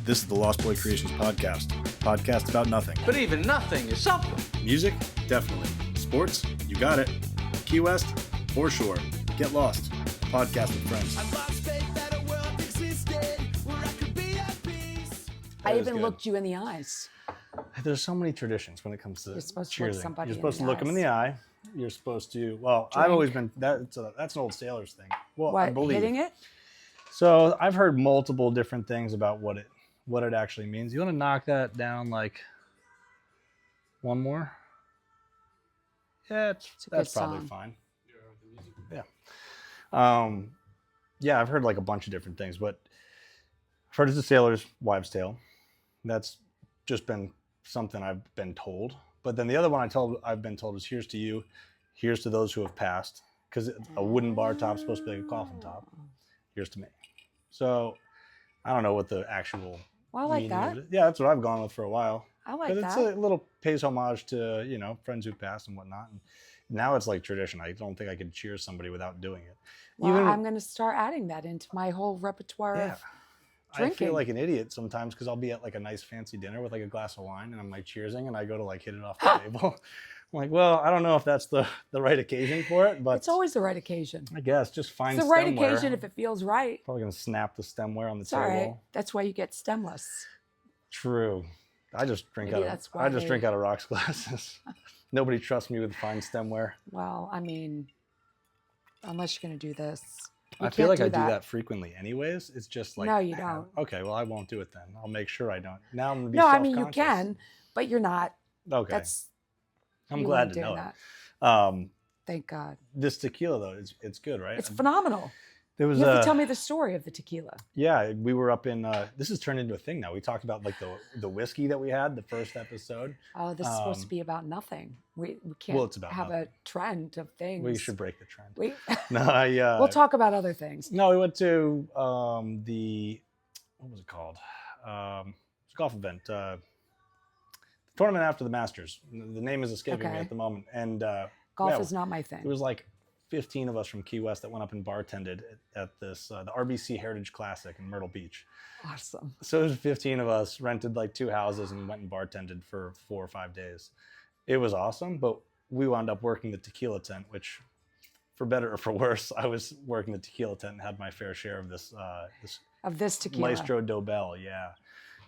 This is the Lost Boy Creations podcast. Podcast about nothing. But even nothing is something. Music? Definitely. Sports? You got it. Key West? For sure. Get lost. Podcast with friends. I even looked you in the eyes. There's so many traditions when it comes to You're supposed to cheerleading. look somebody You're supposed to in the look them in eyes. the eye. You're supposed to, well, Drink. I've always been, that's an old sailor's thing. Well, I What, believe. hitting it? So I've heard multiple different things about what it actually means. You want to knock that down like one more? Yeah, that's probably song. fine. Yeah. Yeah, I've heard like a bunch of different things, but I've heard it's a sailor's wives' tale. That's just been something I've been told. But then the other one I've been told is here's to you, here's to those who have passed, because a wooden bar top's supposed to be like a coffin top. Here's to me. So I don't know what the actual Well, I like meaning that. of it. Yeah, that's what I've gone with for a while. I like But it's that. a little pays homage to, friends who passed and whatnot. And now it's like tradition. I don't think I could cheer somebody without doing it. Well, I'm going to start adding that into my whole repertoire Yeah. of I drinking. feel like an idiot sometimes because I'll be at like a nice fancy dinner with like a glass of wine and I'm like cheersing and I go to like hit it off the table. I'm like, well, I don't know if that's the right occasion for it, but It's always the right occasion. I guess just find It's the right stemware. occasion if it feels right. Probably gonna snap the stemware on the It's all right. table. That's why you get stemless. True. I just drink Maybe out that's of why they- drink out of rocks glasses. Nobody trusts me with fine stemware. Well, I mean, unless you're going to do this. You I feel can't like I do that frequently anyways. It's just like No, you don't. Okay, well I won't do it then. I'll make sure I don't. Now I'm gonna be No, I mean, you self-conscious. can, but you're not. Okay. I'm I'm glad to know that. it. Thank God. This tequila though, it's good, right? It's phenomenal. There was You have to tell me the story of the tequila. Yeah, we were up in this has turned into a thing now. We talked about like the whiskey that we had the first episode. Oh, this is supposed to be about nothing. We can't Well, it's about have nothing. a trend of things. We should break the trend. We, No, we'll talk about other things. No, we went to the what was it called? It's a golf event. Tournament after the Masters. The name is escaping me Okay. at the moment. And Golf yeah, is not my thing. There was like 15 of us from Key West that went up and bartended at this the RBC Heritage Classic in Myrtle Beach. Awesome. So there's 15 of us, rented like 2 houses and went and bartended for 4 or 5 days. It was awesome, but we wound up working the tequila tent, which for better or for worse, I was working the tequila tent and had my fair share of this Of this tequila. Maestro Dobel, yeah.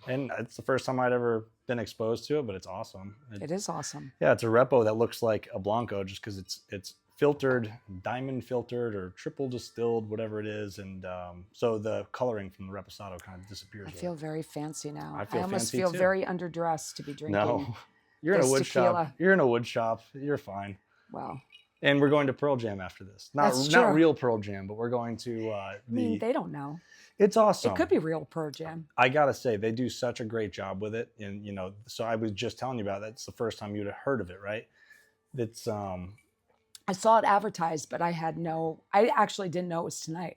And it's the first time I'd ever been exposed to it, but it's awesome. It is awesome. Yeah, it's a Repo that looks like a Blanco just because it's filtered, diamond filtered or triple distilled, whatever it is. And so the coloring from the Reposado kind of disappears. I with feel it. very fancy now. I feel almost fancy feel too. very underdressed to be drinking. No, you're in a this wood shop. tequila. You're in a wood shop. You're fine. Well, And we're going to Pearl Jam after this. That's Not true. real Pearl Jam, but we're going to I mean, they don't know. It's awesome. It could be real Pearl Jam. I gotta say, they do such a great job with it. And so I was just telling you about that. It's the first time you'd have heard of it, right? It's I saw it advertised, but I actually didn't know it was tonight.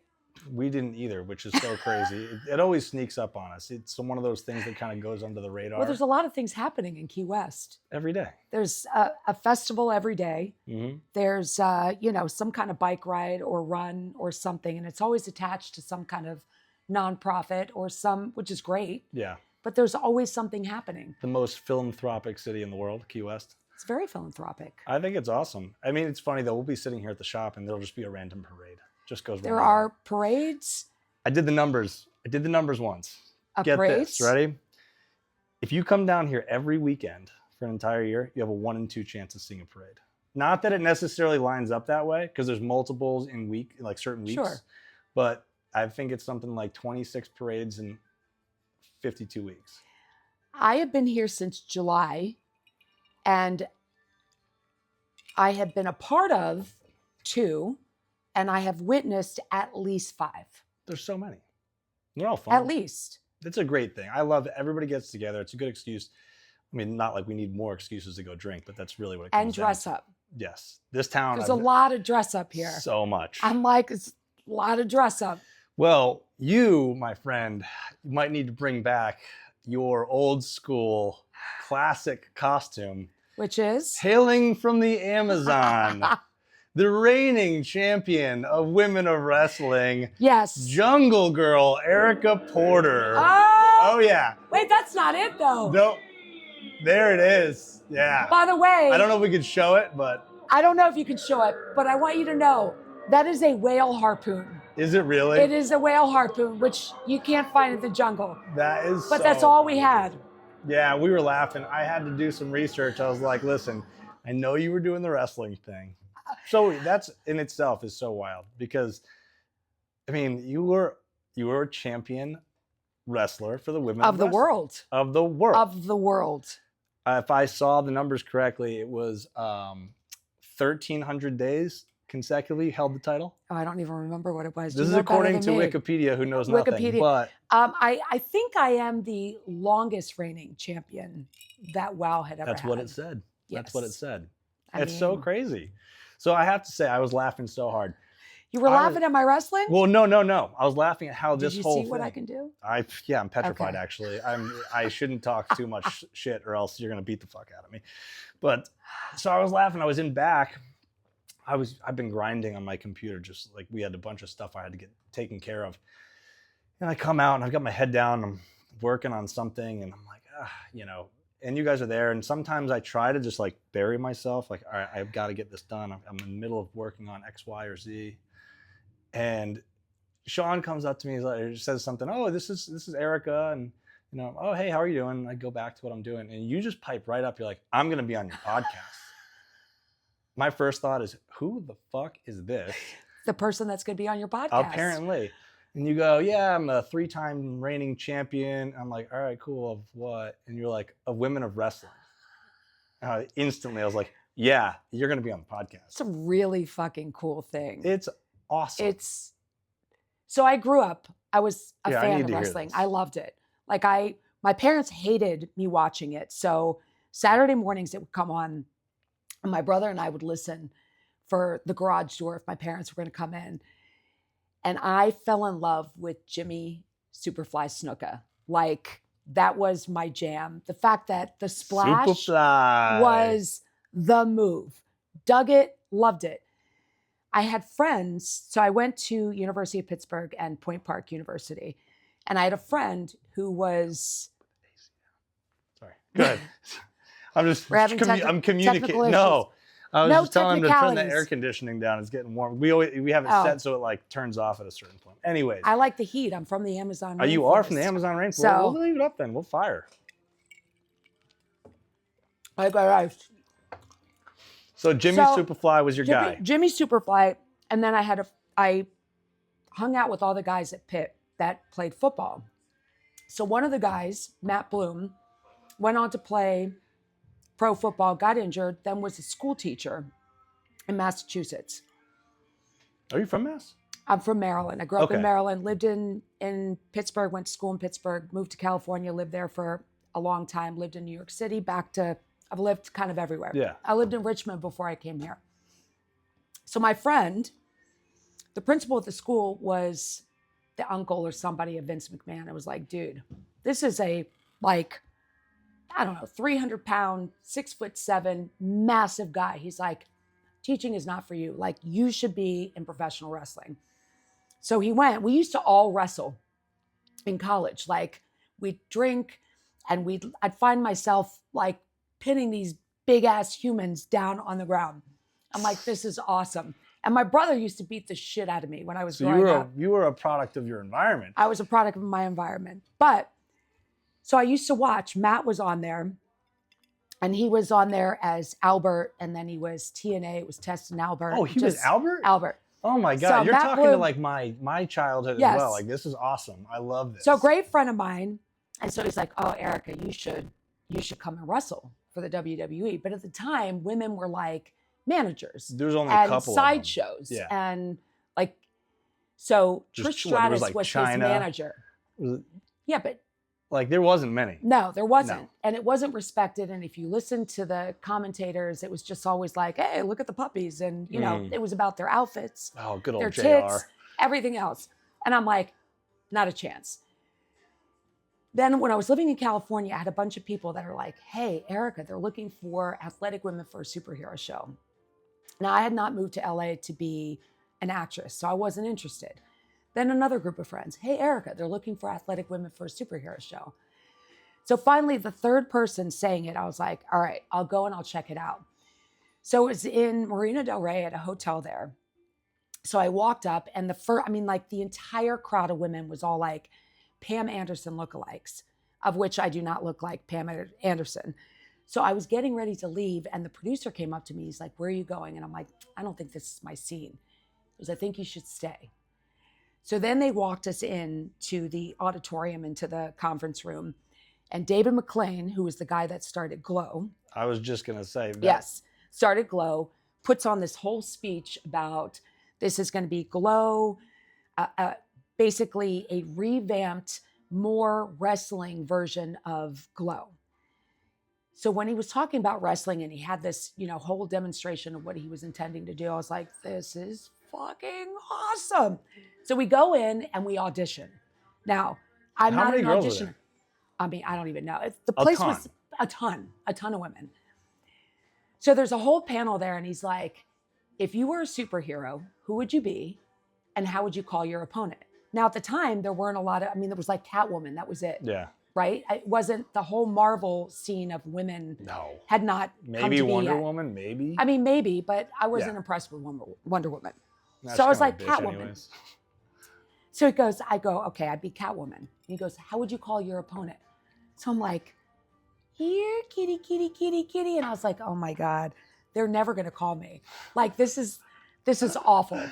we didn't either, which is so crazy. It always sneaks up on us. It's one of those things that kind of goes under the radar Well, there's a lot of things happening in Key West. every day. There's a festival every day. Mm-hmm. There's, some kind of bike ride or run or something. And it's always attached to some kind of nonprofit or which is great. Yeah. But there's always something happening. The most philanthropic city in the world, Key West. It's very philanthropic. I think it's awesome. I mean, it's funny though. We'll be sitting here at the shop and there'll just be a random parade. Just goes There right are on. parades. I did the numbers once. Get Parades. this, ready? If you come down here every weekend for an entire year, you have a 1 in 2 chance of seeing a parade. Not that it necessarily lines up that way, because there's multiples in certain weeks. Sure. But I think it's something like 26 parades in 52 weeks. I have been here since July, and I have been a part of 2, and I have witnessed at least 5. There's so many. They're all fun. At least. It's a great thing. I love it. Everybody gets together. It's a good excuse. I mean, not like we need more excuses to go drink, but that's really what it comes And down dress to. up. Yes. This town. There's a lot of dress up here. So much. I'm like, it's a lot of dress up. Well, you, my friend, might need to bring back your old school classic costume. Which is? Hailing from the Amazon, the reigning champion of women of wrestling, Yes. Jungle Girl Erica Porter. Oh! Oh, yeah. Wait, that's not it though. No. There it is. Yeah. By the way, I don't know if we could show it, but. I don't know if you can show it, but I want you to know that is a whale harpoon. Is it really? It is a whale harpoon, which you can't find in the jungle. That is. But that's all we had. Yeah, we were laughing. I had to do some research. I was like, listen, I know you were doing the wrestling thing. So that's in itself is so wild because, I mean, you were a champion wrestler for the women of the world. Of the world. Of the world. If I saw the numbers correctly, it was 1,300 days consecutively held the title. Oh, I don't even remember what it was. This is according to Wikipedia, who knows nothing. But I think I am the longest reigning champion that WoW had ever had. That's what it said. Yes. That's what it said. It's so crazy. So I have to say, I was laughing so hard. You were laughing at my wrestling? Well, no. I was laughing at how this whole thing. Did you see what I can do? I'm petrified, actually. I shouldn't talk too much shit or else you're going to beat the fuck out of me. But so I was laughing. I was in back. I've been grinding on my computer, just like we had a bunch of stuff I had to get taken care of. And I come out and I've got my head down. I'm working on something and I'm like, and you guys are there. And sometimes I try to just like bury myself. Like, all right, I've got to get this done. I'm in the middle of working on X, Y, or Z. And Sean comes up to me, he says something, oh, this is Erica. And, oh, hey, how are you doing? And I go back to what I'm doing. And you just pipe right up. You're like, I'm going to be on your podcast. My first thought is, who the fuck is this? The person that's going to be on your podcast. Apparently. And you go, yeah, I'm a 3-time reigning champion. I'm like, all right, cool. Of what? And you're like, of women of wrestling. Instantly, I was like, yeah, you're going to be on the podcast. It's a really fucking cool thing. It's awesome. So I grew up. I was a fan of wrestling. I loved it. Like my parents hated me watching it. So Saturday mornings it would come on, and my brother and I would listen for the garage door if my parents were going to come in. And I fell in love with Jimmy Superfly Snuka. Like that was my jam. The fact that the splash was the move. Dug it, loved it. I had friends, so I went to University of Pittsburgh and Point Park University, and I had a friend who was. Sorry, go ahead. I'm communicating. No, I was just telling him to turn the air conditioning down. It's getting warm. We have it set so it like turns off at a certain point. Anyways, I like the heat. I'm from the Amazon rainforest. You are from the Amazon rainforest. So, we'll leave it up then. We'll fire. I got ice. So Jimmy Superfly was your guy. Jimmy Superfly, and then I hung out with all the guys at Pitt that played football. So one of the guys, Matt Bloom, went on to play pro football, got injured, then was a school teacher in Massachusetts. Are you from Mass? I'm from Maryland. I grew up in Maryland, lived in Pittsburgh, went to school in Pittsburgh, moved to California, lived there for a long time, lived in New York City, I've lived kind of everywhere. Yeah. I lived in Richmond before I came here. So my friend, the principal at the school was the uncle or somebody of Vince McMahon. I was like, dude, this is a 300-pound, 6'7", massive guy. He's like, teaching is not for you. Like, you should be in professional wrestling. So he went. We used to all wrestle in college. Like, we'd drink and I'd find myself like pinning these big ass humans down on the ground. I'm like, this is awesome. And my brother used to beat the shit out of me when I was growing up. You were a product of your environment. I was a product of my environment. But so I used to watch. Matt was on there, and he was on there as Albert, and then he was TNA. It was Test and Albert. Oh, he was Albert? Albert. Oh my God. So you're talking to like my childhood as well. Like, this is awesome. I love this. So a great friend of mine. And so he's like, oh, Erica, you should come and wrestle for the WWE. But at the time, women were like managers. There was only a couple sideshows. Yeah. And like, so Just Trish Stratus was China. his manager. Yeah, but like there wasn't many. No, there wasn't. No. And it wasn't respected. And if you listen to the commentators, it was just always like, hey, look at the puppies. And, it was about their outfits. Oh, good old their JR. tits, everything else. And I'm like, not a chance. Then when I was living in California, I had a bunch of people that are like, hey, Erica, they're looking for athletic women for a superhero show. Now, I had not moved to LA to be an actress, so I wasn't interested. Then another group of friends. Hey, Erica, they're looking for athletic women for a superhero show. So finally, the third person saying it, I was like, all right, I'll go and I'll check it out. So it was in Marina Del Rey at a hotel there. So I walked up and the entire crowd of women was all like Pam Anderson lookalikes, of which I do not look like Pam Anderson. So I was getting ready to leave and the producer came up to me. He's like, where are you going? And I'm like, I don't think this is my scene. He goes, I think you should stay. So then they walked us in to the auditorium, into the conference room. And David McLean, who was the guy that started Glow. I was just going to say that. Yes, started Glow, puts on this whole speech about this is going to be Glow, basically a revamped, more wrestling version of Glow. So when he was talking about wrestling and he had this, whole demonstration of what he was intending to do, I was like, this is fucking awesome. So we go in and we audition. Now, I'm not an auditioner. I mean, I don't even know. The place was a ton of women. So there's a whole panel there and he's like, if you were a superhero, who would you be? And how would you call your opponent? Now at the time, there weren't a lot of, there was like Catwoman, that was it. Yeah. Right? It wasn't the whole Marvel scene of women. No. Had not come to be Wonder yet. Woman, maybe? I mean, maybe, but I wasn't impressed with Wonder Woman. That's so I was like, Catwoman. Catwoman. So I go, okay, I'd be Catwoman. And he goes, how would you call your opponent? So I'm like, here, kitty, kitty, kitty, kitty. And I was like, oh my God, they're never going to call me. Like, this is awful.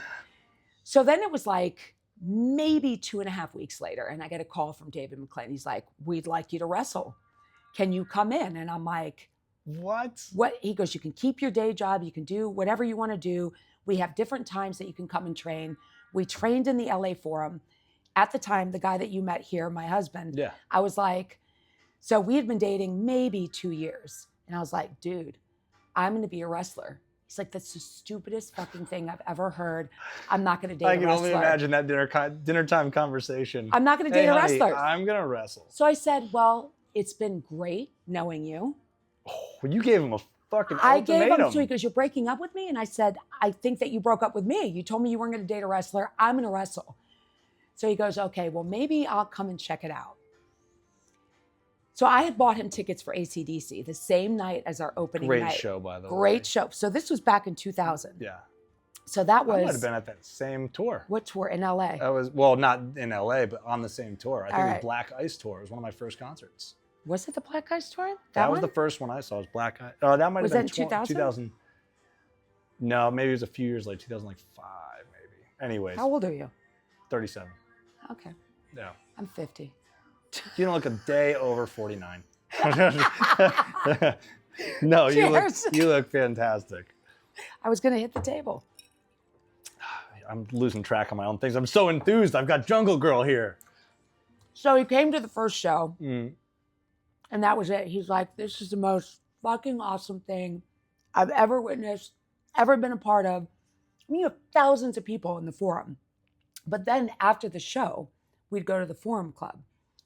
So then it was like maybe 2.5 weeks later, and I get a call from David McLean. He's like, we'd like you to wrestle. Can you come in? And I'm like, what? He goes, you can keep your day job. You can do whatever you want to do. We have different times that you can come and train. We trained in the LA Forum. At the time, the guy that you met here, my husband, I was like, so we had been dating maybe 2 years. And I was like, dude, I'm going to be a wrestler. He's like, that's the stupidest fucking thing I've ever heard. I'm not going to date a wrestler. I can only imagine that dinner time conversation. I'm not going to date a wrestler. I'm going to wrestle. So I said, well, it's been great knowing you. Oh, you gave him a fucking I ultimatum. gave him, so he goes, you're breaking up with me? And I said, I think that you broke up with me. You told me you weren't going to date a wrestler. I'm going to wrestle. So he goes, okay, well, maybe I'll come and check it out. So I had bought him tickets for AC/DC the same night as our opening night. Great show, by the way. Great show. So this was back in 2000. Yeah. So that was... I might have been at that same tour. What tour? In LA? That was, well, not in LA, but on the same tour. I think it was Black Ice Tour. It was one of my first concerts. Was it the Black Ice Tour? That was the first one I saw, was Black Ice. Oh, that might have been 2000? No, maybe it was a few years later, 2005 maybe. Anyways. How old are you? 37. Okay. Yeah. I'm 50. You don't look a day over 49. No, you look fantastic. I was going to hit the table. I'm losing track of my own things. I'm so enthused. I've got Jungle Girl here. So he came to the first show, and that was it. He's like, this is the most fucking awesome thing I've ever witnessed, ever been a part of. I mean, you have thousands of people in the Forum. But then after the show, we'd go to the Forum Club.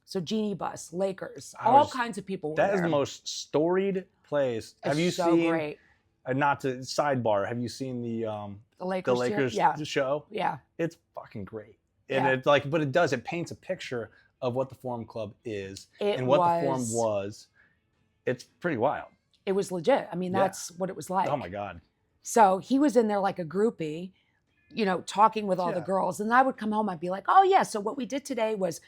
So Genie Bus, Lakers, all kinds of people were there. That is the most storied place. Have you seen? Great. Not to sidebar. Have you seen the Lakers show? Yeah. It's fucking great. And it's like, but it paints a picture of what the Forum Club is and what the Forum was. It's pretty wild. It was legit. I mean, that's what it was like. Oh my God. So he was in there like a groupie, talking with all the girls. And I would come home, I'd be like, oh yeah, so what we did today was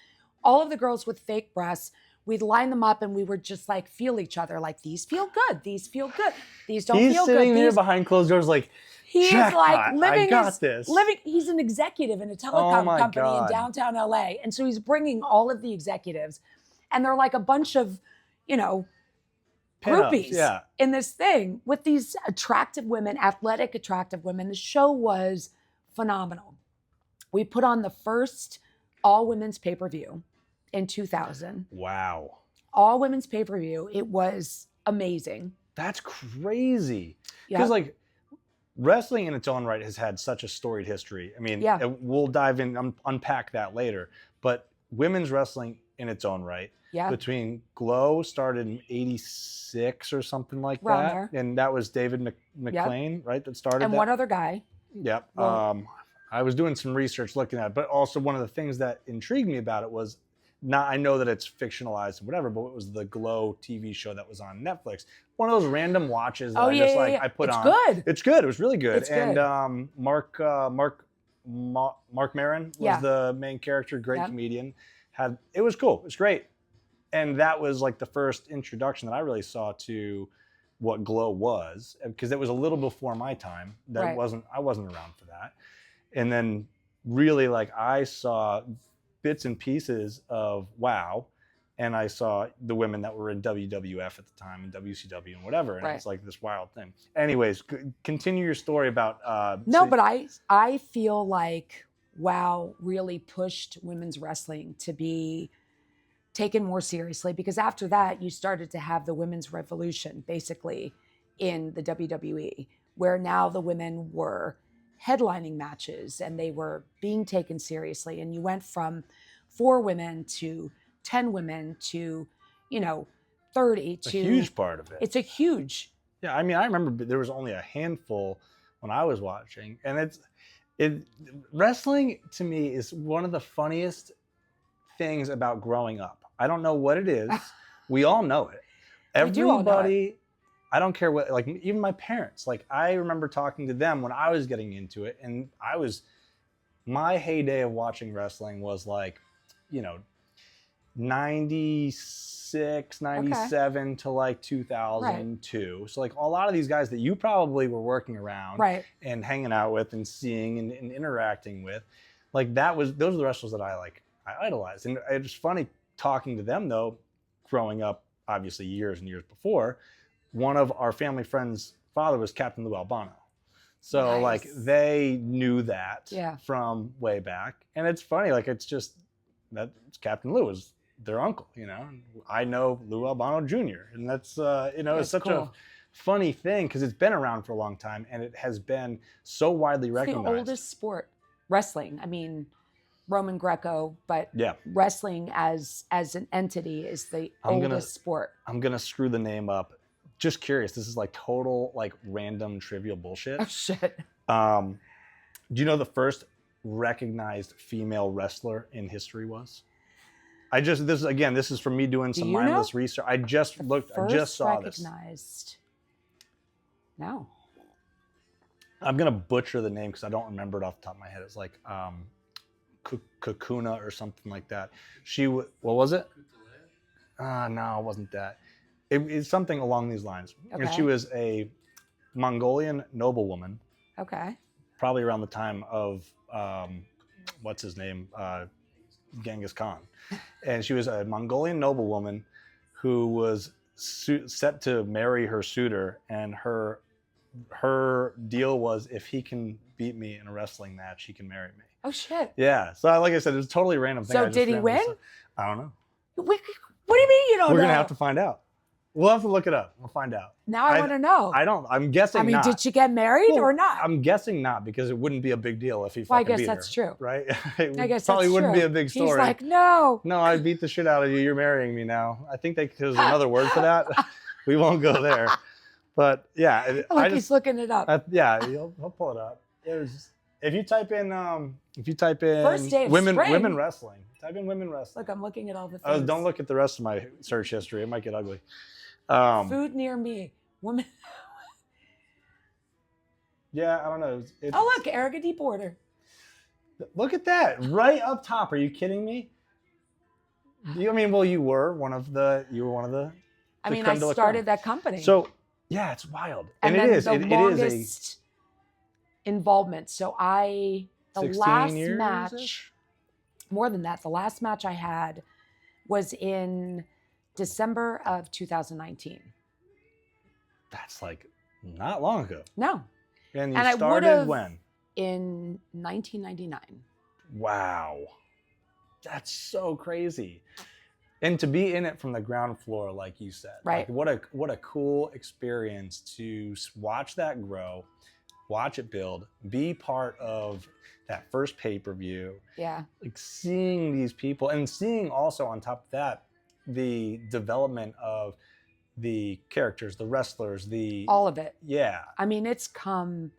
all of the girls with fake breasts, we'd line them up and we would just like feel each other. Like, these feel good. These feel good. These don't feel good. He's sitting there behind closed doors like, he's like living this. He's an executive in a telecom company in downtown LA. And so he's bringing all of the executives and they're like a bunch of, groupies in this thing with these attractive women, athletic, attractive women. The show was phenomenal. We put on the first all women's pay-per-view in 2000. Wow. All women's pay-per-view. It was amazing. That's crazy. Because wrestling in its own right has had such a storied history. I mean, we'll dive in, unpack that later. But women's wrestling in its own right, between Glow started in 86 or something like that. And that was David McLean, right, that started and that. one other guy. Yep. I I was doing some research looking at it, but also one of the things that intrigued me about it was I know that it's fictionalized and whatever, but it was the Glow TV show that was on Netflix. One of those random watches that I put on. It's good. It's good. It was really good. It's good. And Mark Maron was the main character, great comedian. It was cool. It was great. And that was like the first introduction that I really saw to what Glow was, because it was a little before my time. I wasn't around for that. And then really like I saw bits and pieces of WOW, and I saw the women that were in WWF at the time and WCW and whatever, and it's like this wild thing. Anyways, continue your story about. But I feel like WOW really pushed women's wrestling to be taken more seriously, because after that you started to have the women's revolution basically in the WWE, where now the women were headlining matches and they were being taken seriously, and you went from 4 women to 10 women to 30 to a huge part of it. It's a huge. Yeah, I mean, I remember there was only a handful when I was watching, and wrestling to me is one of the funniest things about growing up. I don't know what it is. We all know it. Everybody, I don't care what, like even my parents, like I remember talking to them when I was getting into it, and my heyday of watching wrestling was like, 96, 97 to like 2002. So like a lot of these guys that you probably were working around and hanging out with and seeing and interacting with, like those are the wrestlers that I idolized. And it was funny talking to them though, growing up, obviously years and years before. One of our family friends' father was Captain Lou Albano. So like they knew that from way back. And it's funny, like it's just that Captain Lou is their uncle, I know Lou Albano Jr. And that's, it's such a funny thing because it's been around for a long time and it has been so widely recognized. It's the oldest sport, wrestling. I mean, Roman Greco, but wrestling as an entity is the oldest sport. I'm going to screw the name up. Just curious. This is like total, like random trivial bullshit. Oh shit. Do you know the first recognized female wrestler in history was? This is from me doing some mindless research. I just saw this. Recognized. No. I'm going to butcher the name because I don't remember it off the top of my head. It's like Kakuna or something like that. What was it? No, it wasn't that. It's something along these lines. Okay. And she was a Mongolian noblewoman. Okay. Probably around the time of, what's his name? Genghis Khan. And she was a Mongolian noblewoman who was set to marry her suitor. And her deal was, if he can beat me in a wrestling match, he can marry me. Oh, shit. Yeah. So like I said, it was a totally random thing. So did he win? I don't know. What do you mean you don't know? We're going to have to find out. We'll have to look it up. We'll find out. Now I want to know. I'm guessing not. Did she get married or not? I'm guessing not, because it wouldn't be a big deal if he fucking beat her. I guess that's true. Right? I guess probably wouldn't be a big story. He's like, no. No, I beat the shit out of you. You're marrying me now. I think there's another word for that. We won't go there. But yeah. He's looking it up. He'll pull it up. If you type in First day of women spring. wrestling. Type in women wrestling. Look, I'm looking at all the things. Don't look at the rest of my search history. It might get ugly. Food near me. Woman. Yeah, I don't know. Look, Erica D. Porter. Look at that. Right up top. Are you kidding me? You were one of the I started that company. So, yeah, it's wild. And it is. The longest involvement. So the last match, more than that, the last match I had was in December of 2019. That's like not long ago. No. And you started when? In 1999. Wow. That's so crazy. And to be in it from the ground floor, like you said. Right. Like what a cool experience to watch that grow, watch it build, be part of that first pay-per-view. Yeah. Like seeing these people and seeing also on top of that, the development of the characters, the wrestlers, all of it. Yeah. It's come.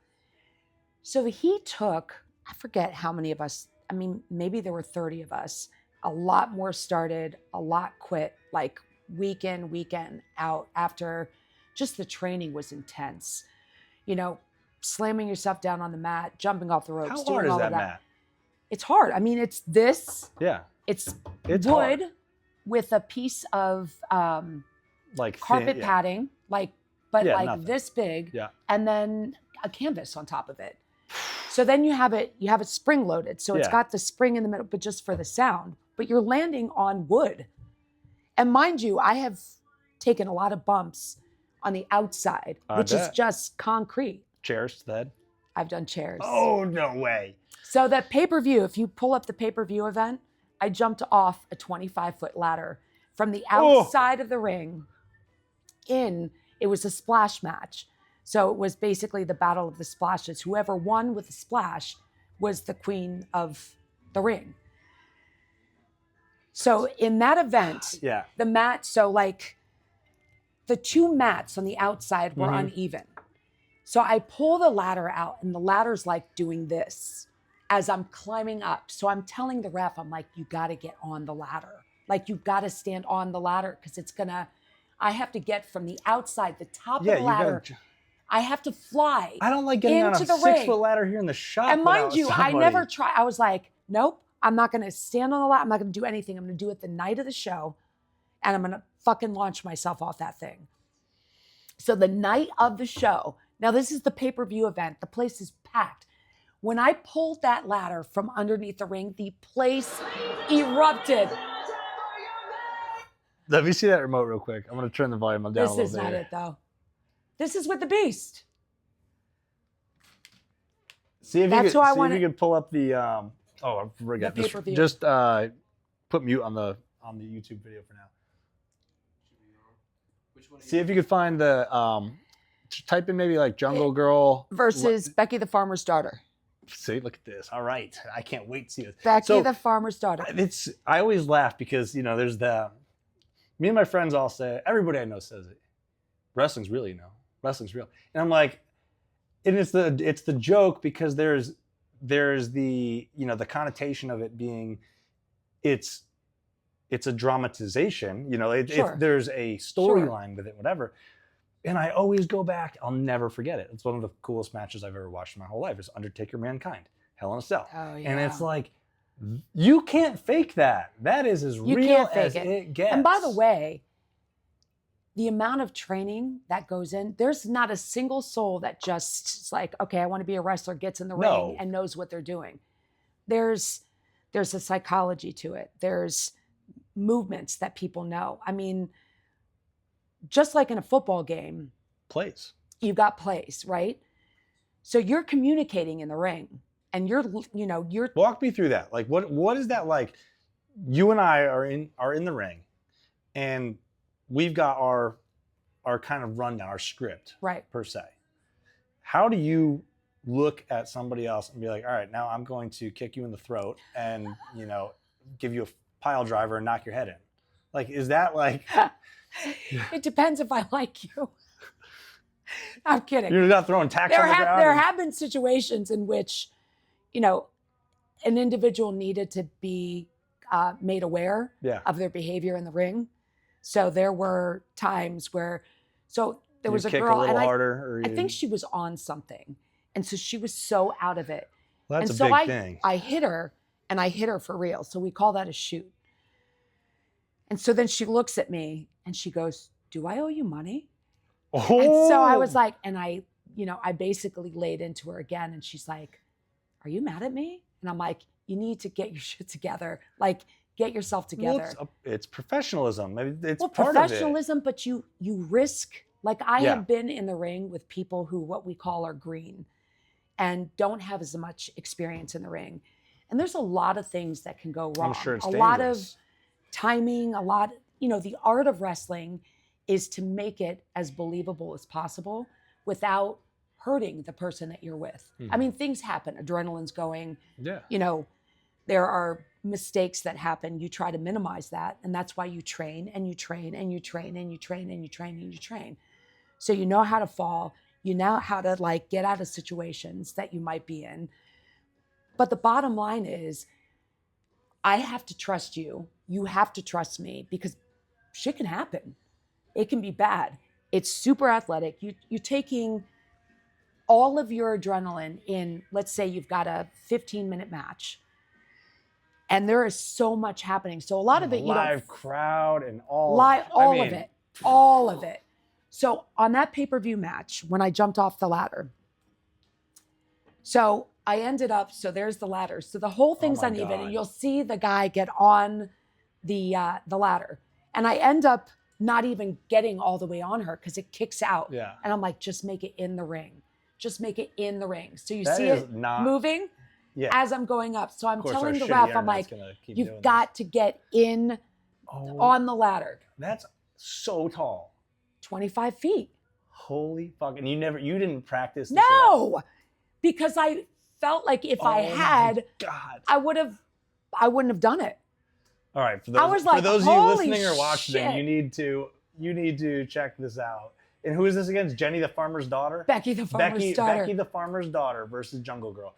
So he took I forget how many of us, I mean, maybe there were 30 of us. A lot more started, a lot quit, like week in, weekend out, after just the training was intense. You know, slamming yourself down on the mat, jumping off the ropes, How doing hard is all that of that. mat? It's hard. I mean, it's this. Yeah. It's It's wood hard. with a piece of like carpet thin, padding, like nothing. this big, Yeah. and then a canvas on top of it. So then you have it spring loaded. So it's got the spring in the middle, but just for the sound. But you're landing on wood. And mind you, I have taken a lot of bumps on the outside, which is just concrete. Chairs to the head? I've done chairs. Oh, no way. So that pay-per-view, if you pull up the pay-per-view event, I jumped off a 25-foot ladder from the outside of the ring in. It was a splash match. So it was basically the battle of the splashes. Whoever won with the splash was the queen of the ring. So in that event, the mat, so like the two mats on the outside were uneven. So I pull the ladder out and the ladder's like doing this as I'm climbing up. So I'm telling the ref, I'm like, you got to get on the ladder. Like you got to stand on the ladder because I have to get from the outside, the top of the ladder. I have to fly. I don't like getting on a 6-foot ladder here in the shop. And mind you, I never try. I was like, nope, I'm not going to stand on the ladder. I'm not going to do anything. I'm going to do it the night of the show. And I'm going to fucking launch myself off that thing. So the night of the show, now this is the pay-per-view event. The place is packed. When I pulled that ladder from underneath the ring, the place erupted. Let me see that remote real quick. I'm going to turn the volume down a little bit. This is not it, though. This is with the Beast. See if you could pull up the. I forgot. Just put mute on the YouTube video for now. See if you could find the. Type in maybe like Jungle Girl versus Becky the Farmer's Daughter. See, look at this. All right, I can't wait to see this. Becky the Farmer's Daughter. I always laugh because there's me and my friends all say, everybody I know says it. Wrestling's real, Wrestling's real. And I'm like, and it's the joke because there's the the connotation of it being it's a dramatization, there's a storyline with it, whatever. And I always go back, I'll never forget it. It's one of the coolest matches I've ever watched in my whole life. It's Undertaker Mankind, Hell in a Cell. Oh, yeah. And it's like, you can't fake that. That is as real as it gets. And by the way, the amount of training that goes in, there's not a single soul that just is like, okay, I want to be a wrestler, gets in the ring and knows what they're doing. There's a psychology to it. There's movements that people know. I mean, just like in a football game. Plays. You've got plays, right? So you're communicating in the ring and you're walk me through that. Like what is that like? You and I are in the ring and we've got our kind of rundown, our script, right, per se. How do you look at somebody else and be like, all right, now I'm going to kick you in the throat and, give you a pile driver and knock your head in? Like, is that like... It depends if I like you. I'm kidding. You're not throwing tacks on the ground? There have been situations in which, an individual needed to be made aware of their behavior in the ring. So there were times where, there was a girl, and I think she was on something. And so she was so out of it. Well, that's a big thing. I hit her, and I hit her for real. So we call that a shoot. And so then she looks at me and she goes, do I owe you money? Oh. And so I was like, and I basically laid into her again. And she's like, are you mad at me? And I'm like, you need to get your shit together. Like, get yourself together. Well, it's professionalism. It's part professionalism, of it. But you risk, like I have been in the ring with people who what we call are green and don't have as much experience in the ring. And there's a lot of things that can go wrong. I'm sure it's dangerous. A lot of timing, the art of wrestling is to make it as believable as possible without hurting the person that you're with. I mean, things happen. Adrenaline's going. Yeah. There are mistakes that happen. You try to minimize that. And that's why you train and you train and you train and you train and you train and you train. So you know how to fall. You know how to get out of situations that you might be in. But the bottom line is, I have to trust you. You have to trust me, because shit can happen. It can be bad. It's super athletic. You're taking all of your adrenaline in, let's say you've got a 15-minute match, and there is so much happening. So a lot of it, you don't. Live crowd and all. All of it. So on that pay-per-view match, when I jumped off the ladder, so I ended up, so there's the ladder. So the whole thing's uneven, and you'll see the guy get on the ladder. And I end up not even getting all the way on her because it kicks out. Yeah. And I'm like, just make it in the ring. Just make it in the ring. So you That see is it not- moving Yeah. as I'm going up. So I'm Of course, telling our the shitty ref, I'm like, internet's gonna keep you've doing got to get in on the ladder. That's so tall. 25 feet. Holy fuck. And you didn't practice this at all? No, because I felt like if I had, God. I wouldn't have done it. All right, for I was like, those of you holy listening or watching, shit. you need to check this out. And who is this against? Jenny the Farmer's Daughter? Becky the Farmer's Daughter. Becky the Farmer's Daughter versus Jungle Girl.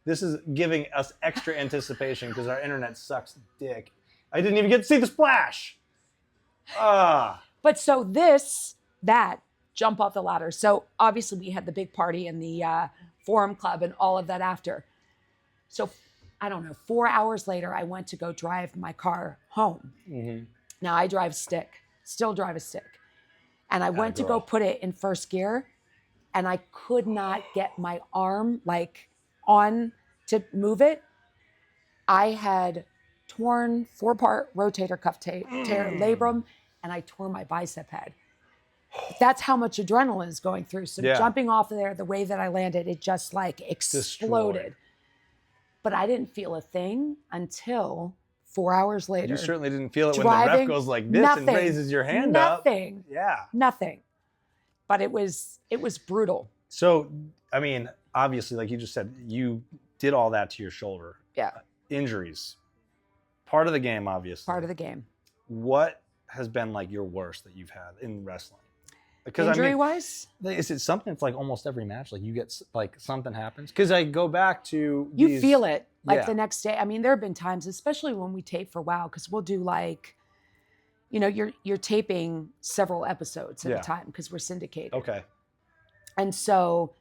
This is giving us extra anticipation because our internet sucks dick. I didn't even get to see the splash. But so that jump off the ladder. So obviously we had the big party in the Forum Club and all of that after. So I don't know, 4 hours later, I went to go drive my car home. Mm-hmm. Now I still drive a stick. And I went to go put it in first gear, and I could not get my arm on to move it. I had torn 4-part rotator cuff tear labrum, and I tore my bicep head. That's how much adrenaline is going through. So jumping off of there, the way that I landed, it just exploded. Destroyed. But I didn't feel a thing until 4 hours later. You certainly didn't feel it when the ref goes like this and raises your hand up. Nothing. Yeah. Nothing. But it was brutal. So, I mean, obviously, like you just said, you did all that to your shoulder. Yeah. Injuries. Part of the game, obviously. Part of the game. What has been your worst that you've had in wrestling? Because injury-wise? Is it something? It's almost every match. You get something happens. Because I go back to you feel it the next day. I mean, there have been times, especially when we tape for WoW, because we'll do you're taping several episodes at a time because we're syndicated. Okay. And so,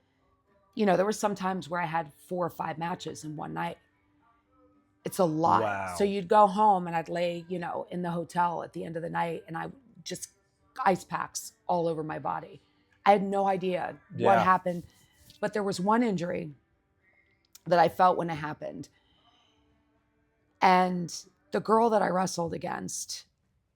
there were some times where I had 4 or 5 matches in one night. It's a lot. Wow. So you'd go home and I'd lay, in the hotel at the end of the night, and I just ice packs all over my body. I had no idea what happened, but there was one injury that I felt when it happened. And the girl that I wrestled against,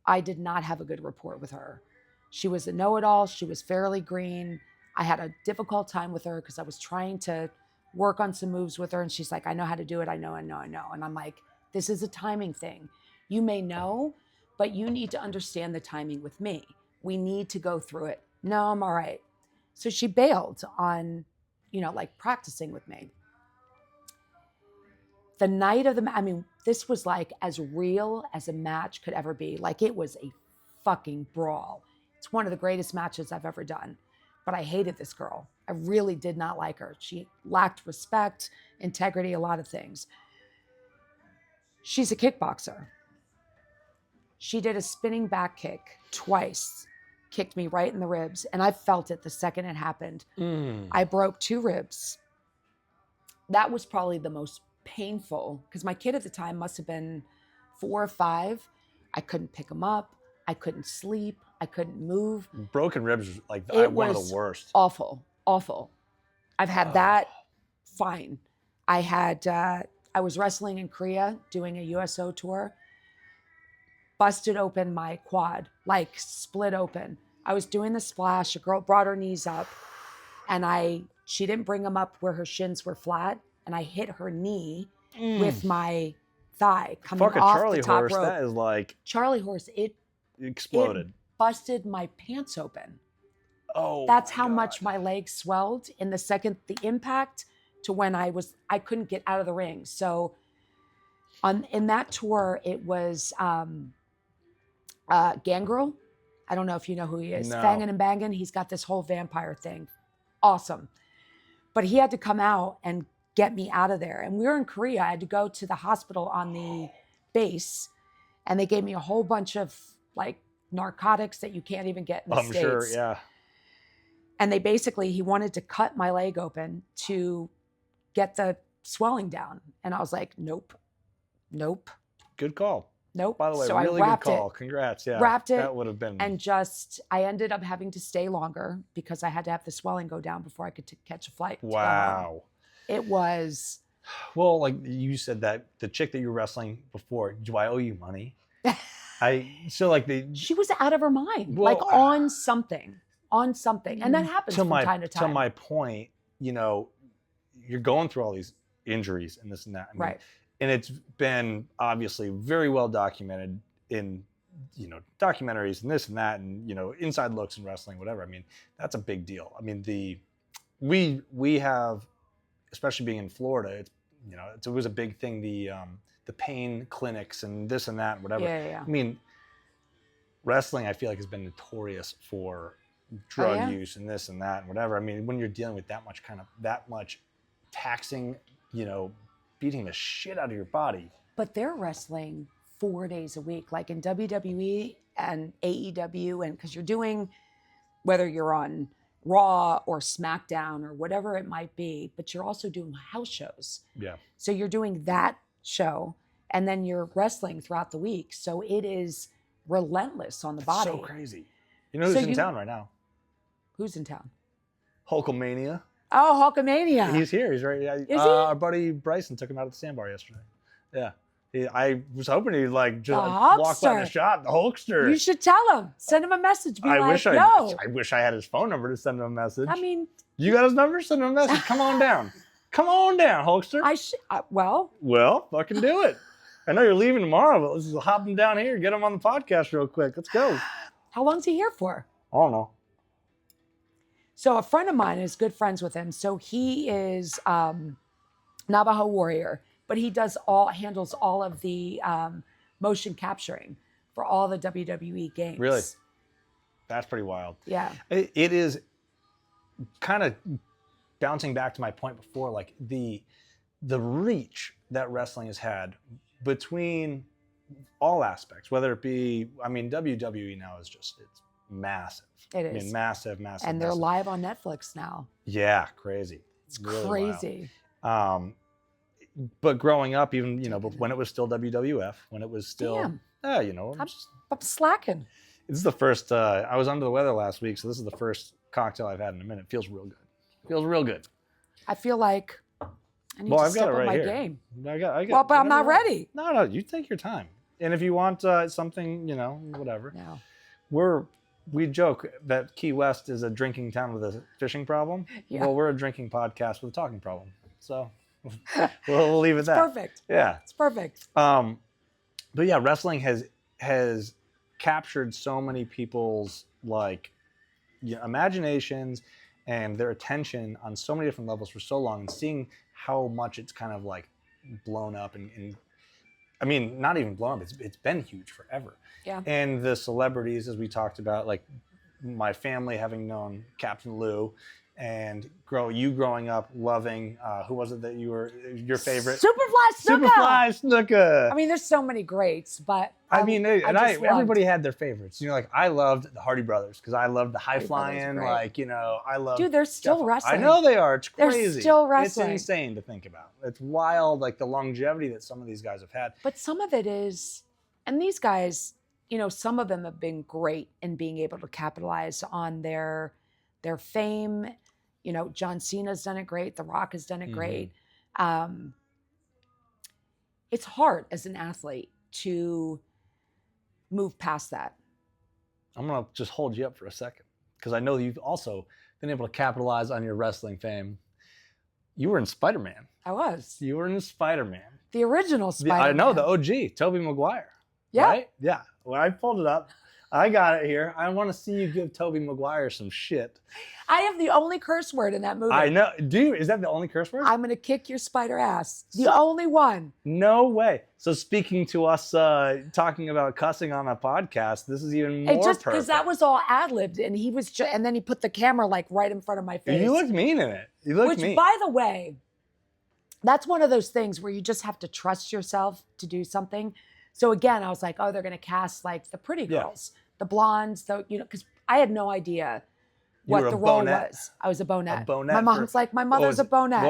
I did not have a good rapport with her. She was a know-it-all. She was fairly green. I had a difficult time with her because I was trying to work on some moves with her. And she's like, I know how to do it. I know. And I'm like, this is a timing thing. You may know, but you need to understand the timing with me. We need to go through it. No, I'm all right. So she bailed on, practicing with me. The night of the this was as real as a match could ever be. It was a fucking brawl. It's one of the greatest matches I've ever done. But I hated this girl. I really did not like her. She lacked respect, integrity, a lot of things. She's a kickboxer. She did a spinning back kick twice, kicked me right in the ribs, and I felt it the second it happened. I broke 2 ribs. That was probably the most painful, because my kid at the time must have been 4 or 5. I couldn't pick him up. I couldn't sleep. I couldn't move. Broken ribs is one of the worst. Awful. I've had that. Fine. I was wrestling in Korea doing a USO tour. Busted open my quad, split open. I was doing the splash. A girl brought her knees up, and she didn't bring them up where her shins were flat, and I hit her knee with my thigh coming off Charlie the top horse, rope. that is Charlie horse. It exploded. It busted my pants open. Oh, that's how much my legs swelled in the second the impact to when I couldn't get out of the ring. So in that tour, it was Grrrl. I don't know if you know who he is. No. Fangin' and Bangin'. He's got this whole vampire thing. Awesome. But he had to come out and get me out of there. And we were in Korea. I had to go to the hospital on the base, and they gave me a whole bunch of like narcotics that you can't even get in the States. I'm sure, yeah. And he wanted to cut my leg open to get the swelling down. And I was like, nope. Good call. Nope. By the way, so really I wrapped good call. it. Congrats. Yeah. Wrapped it. That would have been. And I ended up having to stay longer because I had to have the swelling go down before I could catch a flight. Wow. It was. Well, like you said, that the chick that you were wrestling before, do I owe you money? She was out of her mind, like on something, and that happens from time to time. To my point, you're going through all these injuries and this and that, right? And it's been obviously very well documented in documentaries and this and that, and inside looks in wrestling, whatever. I mean, that's a big deal. I mean, we have, especially being in Florida, it was a big thing. The pain clinics and this and that and whatever. Yeah. I mean, wrestling, I feel like, has been notorious for drug use and this and that and whatever. I mean, when you're dealing with that much taxing, beating the shit out of your body. But they're wrestling 4 days a week, like in WWE and AEW, and because you're doing, whether you're on Raw or SmackDown or whatever it might be, but you're also doing house shows. Yeah. So you're doing that show, and then you're wrestling throughout the week. So it is relentless on the body. So crazy. You know who's in town right now? Who's in town? Hulkamania. Oh, Hulkamania. He's here. He's right. Is he? Our buddy Bryson took him out at the sandbar yesterday. Yeah. I was hoping he'd just walk by the shop. The Hulkster. You should tell him. Send him a message. Be I wish I had his phone number to send him a message. I mean, you got his number? Send him a message. Come on down. Come on down, Hulkster. Well, fucking do it. I know you're leaving tomorrow, but let's just hop him down here, get him on the podcast real quick. Let's go. How long's he here for? I don't know. So a friend of mine is good friends with him. So he is Navajo warrior, but he handles all of the motion capturing for all the WWE games. Really? That's pretty wild. Yeah. It is kind of bouncing back to my point before, like the reach that wrestling has had between all aspects, whether it be, WWE now is it's massive. It is. Massive. And they're live on Netflix now. Yeah, crazy. It's really crazy. But growing up, even, when it was still WWF, when it was still, I'm slacking. This is the first, I was under the weather last week, so this is the first cocktail I've had in a minute. Feels real good. I feel like I need to step up my game. I got. Well, but I'm not ready. No, you take your time. And if you want something, whatever. No. We joke that Key West is a drinking town with a fishing problem. Yeah. Well, we're a drinking podcast with a talking problem. So we'll leave it at that. Perfect. Yeah. It's perfect. But yeah, wrestling has captured so many people's imaginations and their attention on so many different levels for so long, and seeing how much it's kind of blown up and not even blown up, it's been huge forever. Yeah. And the celebrities, as we talked about, like my family having known Captain Lou, and growing up loving, who was it that you were your favorite? Superfly Snuka. There's so many greats, but everybody had their favorites. I loved the Hardy Brothers because I loved the high flying. I love. Dude, they're still wrestling. I know they are. It's crazy. They're still wrestling. It's insane to think about. It's wild, the longevity that some of these guys have had. But some of it is, and these guys, some of them have been great in being able to capitalize on their fame. John Cena's done it great. The Rock has done it great. It's hard as an athlete to move past that. I'm going to just hold you up for a second because I know you've also been able to capitalize on your wrestling fame. You were in Spider-Man. I was. You were in Spider-Man. The original Spider-Man. I know, the OG, Tobey Maguire. Yeah. Right? Yeah. Well, I pulled it up. I got it here. I want to see you give Tobey Maguire some shit. I have the only curse word in that movie. I know. Is that the only curse word? I'm going to kick your spider ass. The only one. No way. So speaking to us talking about cussing on a podcast, this is even more perfect. Because that was all ad-libbed, and he was and then he put the camera right in front of my face. You looked mean in it. You looked mean. Which, by the way, that's one of those things where you just have to trust yourself to do something. So again, I was like, oh, they're going to cast like the pretty girls, the blondes, because I had no idea what the role was. I was a bonette. My mom's like, my mother's a bonette.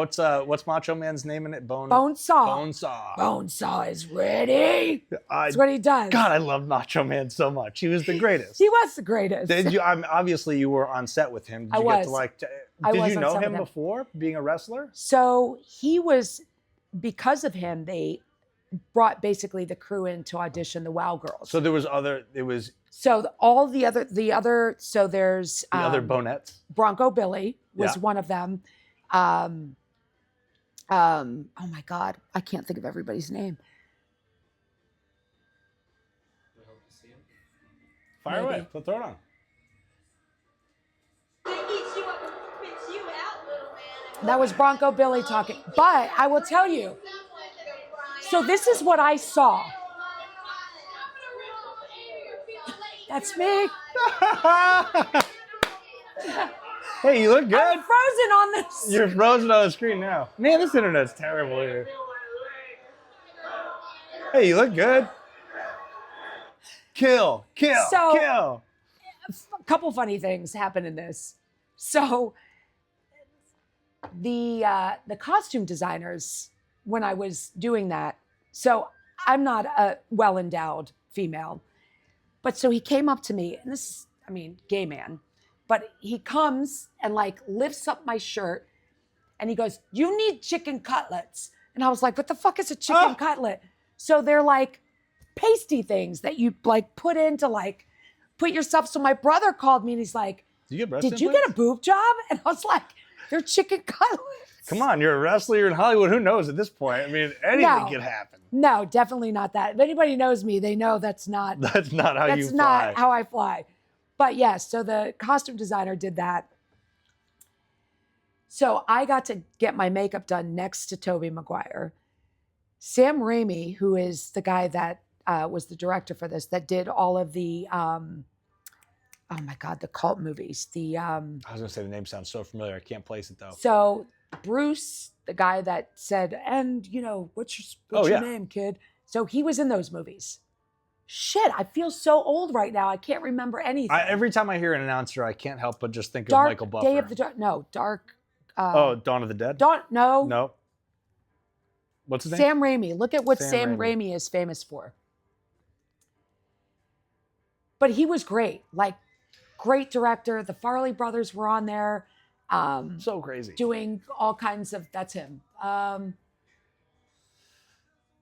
What's Macho Man's name in it? Bonesaw. Bonesaw. Bonesaw is ready. That's what he does. God, I love Macho Man so much. He was the greatest. He was the greatest. Obviously, you were on set with him. Did you you know him before being a wrestler? So he was, because of him, they brought basically the crew in to audition the WOW girls. So there's other bonettes. Bronco Billy was one of them. Oh my God, I can't think of everybody's name. Fire away, throw it on. That was Bronco Billy talking. But I will tell you, so this is what I saw. That's me. Hey, you look good. I'm frozen on this. You're frozen on the screen now. Man, this internet's terrible here. Hey, you look good. Kill. A couple funny things happen in this. So the costume designers, when I was doing that, so I'm not a well-endowed female, but so he came up to me, and this is, gay man, but he comes and like lifts up my shirt and he goes, "You need chicken cutlets." And I was like, what the fuck is a chicken cutlet? So they're like pasty things that you like put yourself. So my brother called me and he's like, "Did you get a boob job?" And I was like, "They're chicken cutlets." Come on, you're a wrestler, you're in Hollywood. Who knows at this point? Anything could happen. No, definitely not that. If anybody knows me, they know that's not how you fly. That's not how I fly. But yes, so the costume designer did that. So I got to get my makeup done next to Tobey Maguire. Sam Raimi, who is the guy that was the director for this, that did all of the, oh my God, the cult movies. I was going to say the name sounds so familiar. I can't place it though. So Bruce, the guy that said, and what's your name, kid? So he was in those movies. Shit, I feel so old right now. I can't remember anything. Every time I hear an announcer, I can't help but just think of Michael Buffer. Dark. Dawn of the Dead? No. What's his name? Sam Raimi. Look at what Sam Raimi is famous for. But he was great. Like, great director. The Farley brothers were on there. So crazy. Doing all kinds of, that's him.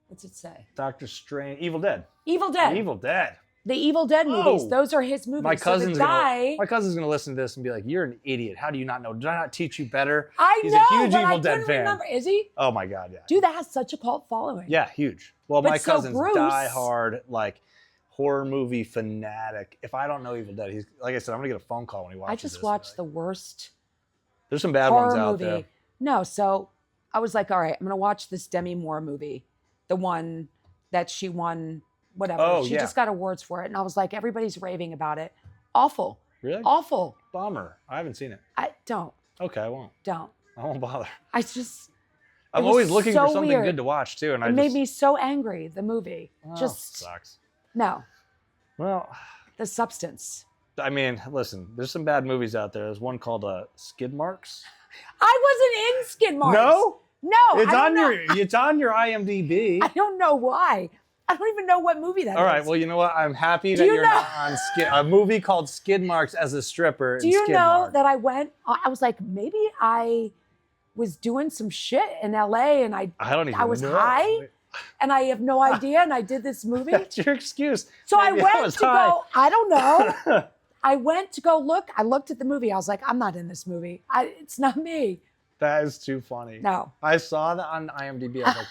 What's it say? Doctor Strange. Evil Dead. The Evil Dead movies. Those are his movies. My cousin's gonna listen to this and be like, "You're an idiot. How do you not know? Did I not teach you better?" He's a huge Evil Dead fan. Remember. Is he? Oh my God, yeah. Dude, that has such a cult following. Yeah, huge. Well, my cousin's diehard, like, horror movie fanatic. If I don't know Evil Dead, he's, like I said, I'm gonna get a phone call when he watches this. I just watched the worst. There's some bad ones out there. No, so I was like, all right, I'm gonna watch this Demi Moore movie, the one that she won. Whatever. She just got awards for it. And I was like, everybody's raving about it. Awful. Really? Awful. Bummer. I haven't seen it. I don't. Okay, I won't. Don't. I won't bother. I'm always looking for something good to watch too. And it made me so angry, the movie. Sucks. No. Well. The substance. Listen, there's some bad movies out there. There's one called Skid Marks. I wasn't in Skid Marks. No? No. It's on your IMDb. I don't know why. I don't even know what movie that is. All right, well, you know what? I'm happy that you're not on a movie called Skid Marks as a stripper. Do you know that I was like, maybe I was doing some shit in LA and I was high and I have no idea and I did this movie. That's your excuse. So maybe I went to go, I don't know. I went to go look. I looked at the movie. I was like, I'm not in this movie. It's not me. That is too funny. No. I saw that on IMDb. I was like,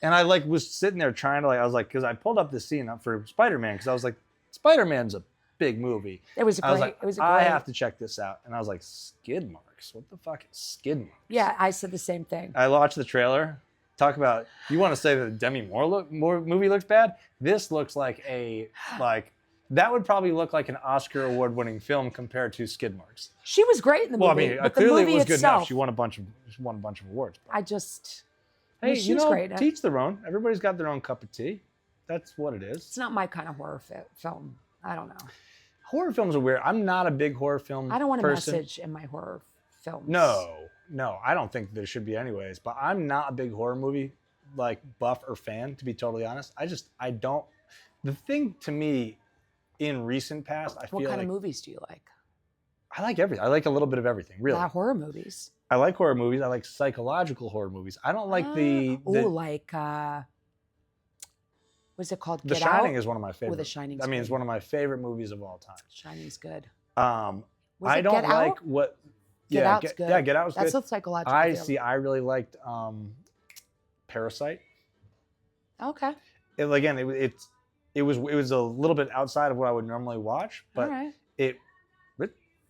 and I was sitting there trying to because I pulled up this scene up for Spider-Man because I was like, Spider-Man's a big movie. It was great. I have to check this out. And I was like, Skid Marks? What the fuck is Skid Marks? Yeah, I said the same thing. I watched the trailer. Talk about, you want to say that the Demi Moore movie looks bad? This looks like that would probably look like an Oscar award-winning film compared to Skid Marks. She was great in the movie. Well, clearly it was good enough. She won a bunch of awards. I just... Hey, she was great. teach their own. Everybody's got their own cup of tea. That's what it is. It's not my kind of horror film. I don't know. Horror films are weird. I'm not a big horror film I don't want person. a message in my horror films. No, I don't think there should be anyways. But I'm not a big horror movie like buff or fan, to be totally honest. I don't. The thing to me, in recent past, I feel like. What kind of movies do you like? I like everything. I like a little bit of everything, really. Not horror movies. I like horror movies. I like psychological horror movies. I don't like what's it called? The Shining is one of my favorites. The Shining's it's one of my favorite movies of all time. Shining's good. I don't like what. Get Out's good. Yeah, Get Out's good. That's a psychological. I really liked Parasite. Okay. It was a little bit outside of what I would normally watch, but it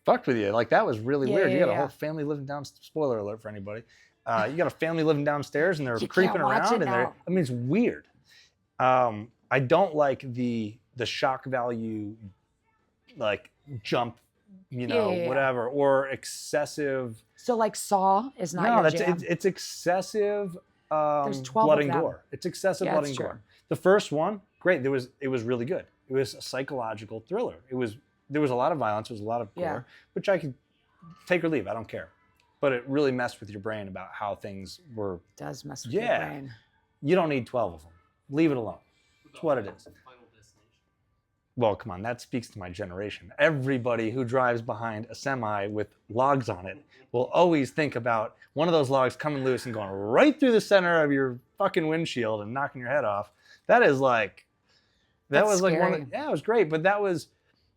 fucked with you. Like, that was really weird. You got a whole family living down. Spoiler alert for anybody. You got a family living downstairs, and they're creeping around, and it's weird. I don't like the shock value, like jump, whatever, or excessive. So like Saw is not your jam. It's excessive. There's 12 blood of and them. gore. It's excessive blood and gore. The first one, great. It was really good. It was a psychological thriller. There was a lot of violence. There was a lot of gore, which I could take or leave. I don't care. But it really messed with your brain about how things were. It does mess with your brain. You don't need 12 of them. Leave it alone. That's what it is. Well, come on. That speaks to my generation. Everybody who drives behind a semi with logs on it will always think about one of those logs coming loose and going right through the center of your fucking windshield and knocking your head off. That is like, That's scary. It was great, but that was.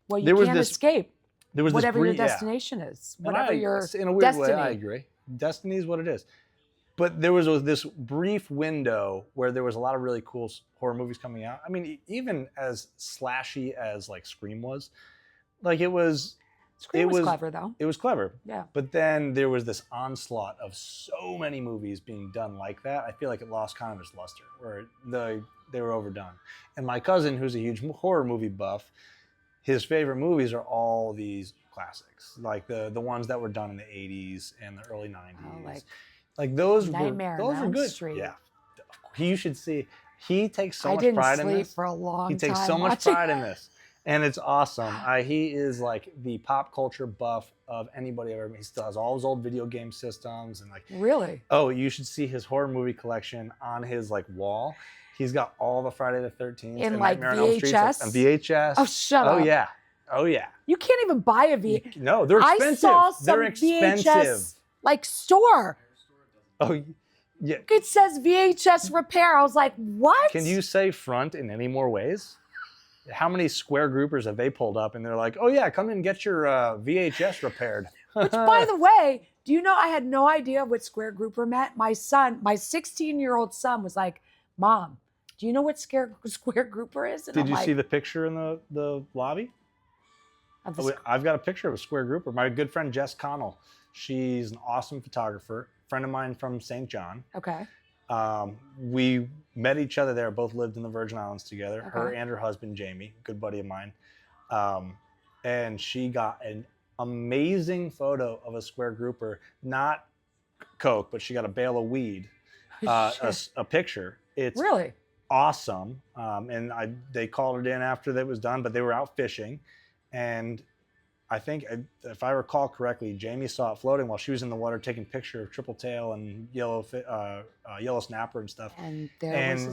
Well, you can't escape. There was whatever your destination is. Whatever your in a weird destiny. way, I agree. Destiny is what it is. But there was this brief window where there was a lot of really cool horror movies coming out. I mean, even as slashy as like Scream was, like it was. Scream was clever though. It was clever. Yeah. But then there was this onslaught of so many movies being done like that. I feel like it lost kind of its luster, where they were overdone. And my cousin, who's a huge horror movie buff, his favorite movies are all these classics, like the ones that were done in the 80s and the early 90s. Like those Nightmare those were good. Street. Yeah. You should see. He takes so much pride in this. I didn't sleep for a long time. He takes so much pride in this. And it's awesome. He is like the pop culture buff of anybody I've ever met. He still has all his old video game systems and like. Really? Oh, you should see his horror movie collection on his like wall. He's got all the Friday the 13th in like VHS. And VHS. Oh, shut up. Oh yeah. You can't even buy a VHS. No, they're expensive. I saw some they're expensive. VHS like store. Oh yeah. It says VHS repair. I was like, what? Can you say front in any more ways? How many square groupers have they pulled up and they're like, oh yeah, come in and get your VHS repaired. Which, by the way, do you know I had no idea what square grouper meant? My 16-year-old son was like, Mom, do you know what square grouper is? And Did you see the picture in the lobby? I've got a picture of a square grouper. My good friend Jess Connell, she's an awesome photographer, friend of mine from St. John. Okay. We met each other there, both lived in the Virgin Islands together, Okay. her and her husband, Jamie, good buddy of mine. And she got an amazing photo of a square grouper, not coke, but she got a bale of weed, a picture. It's really awesome. And they called it in after that was done, but they were out fishing. And I think, if I recall correctly, Jamie saw it floating while she was in the water taking picture of triple tail and yellow snapper and stuff. And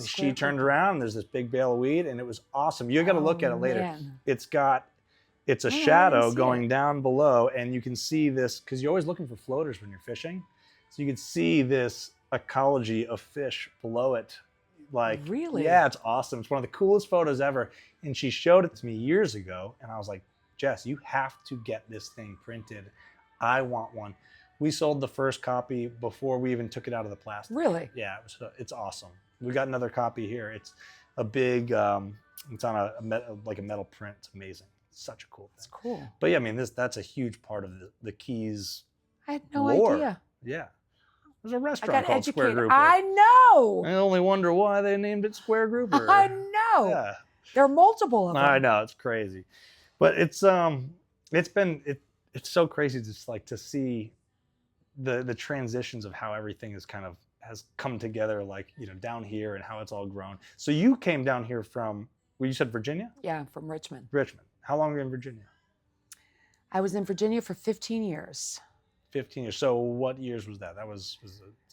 she turned around, and there's this big bale of weed, and it was awesome. You got to look at it later. Man. It's a shadow going down below, and you can see this, because you're always looking for floaters when you're fishing. So you can see this ecology of fish below it. Like, really? Yeah, it's awesome. It's one of the coolest photos ever. And she showed it to me years ago, and I was like, Jess, you have to get this thing printed. I want one. We sold the first copy before we even took it out of the plastic. Really? Yeah, it's awesome. We got another copy here. It's a big, it's on a metal print. It's amazing. It's such a cool thing. It's cool. But yeah, I mean, that's a huge part of the Keys. I had no lore. idea. Yeah. There's a restaurant called Square Grouper. I know. I only wonder why they named it Square Grouper. I know. Yeah. There are multiple of them. I know, it's crazy. But it's so crazy just like to see the transitions of how everything is kind of has come together, like, down here and how it's all grown. So you came down here from, well, you said Virginia? Yeah, from Richmond. Richmond. How long were you in Virginia? I was in Virginia for 15 years. 15 years. So what years was that? That was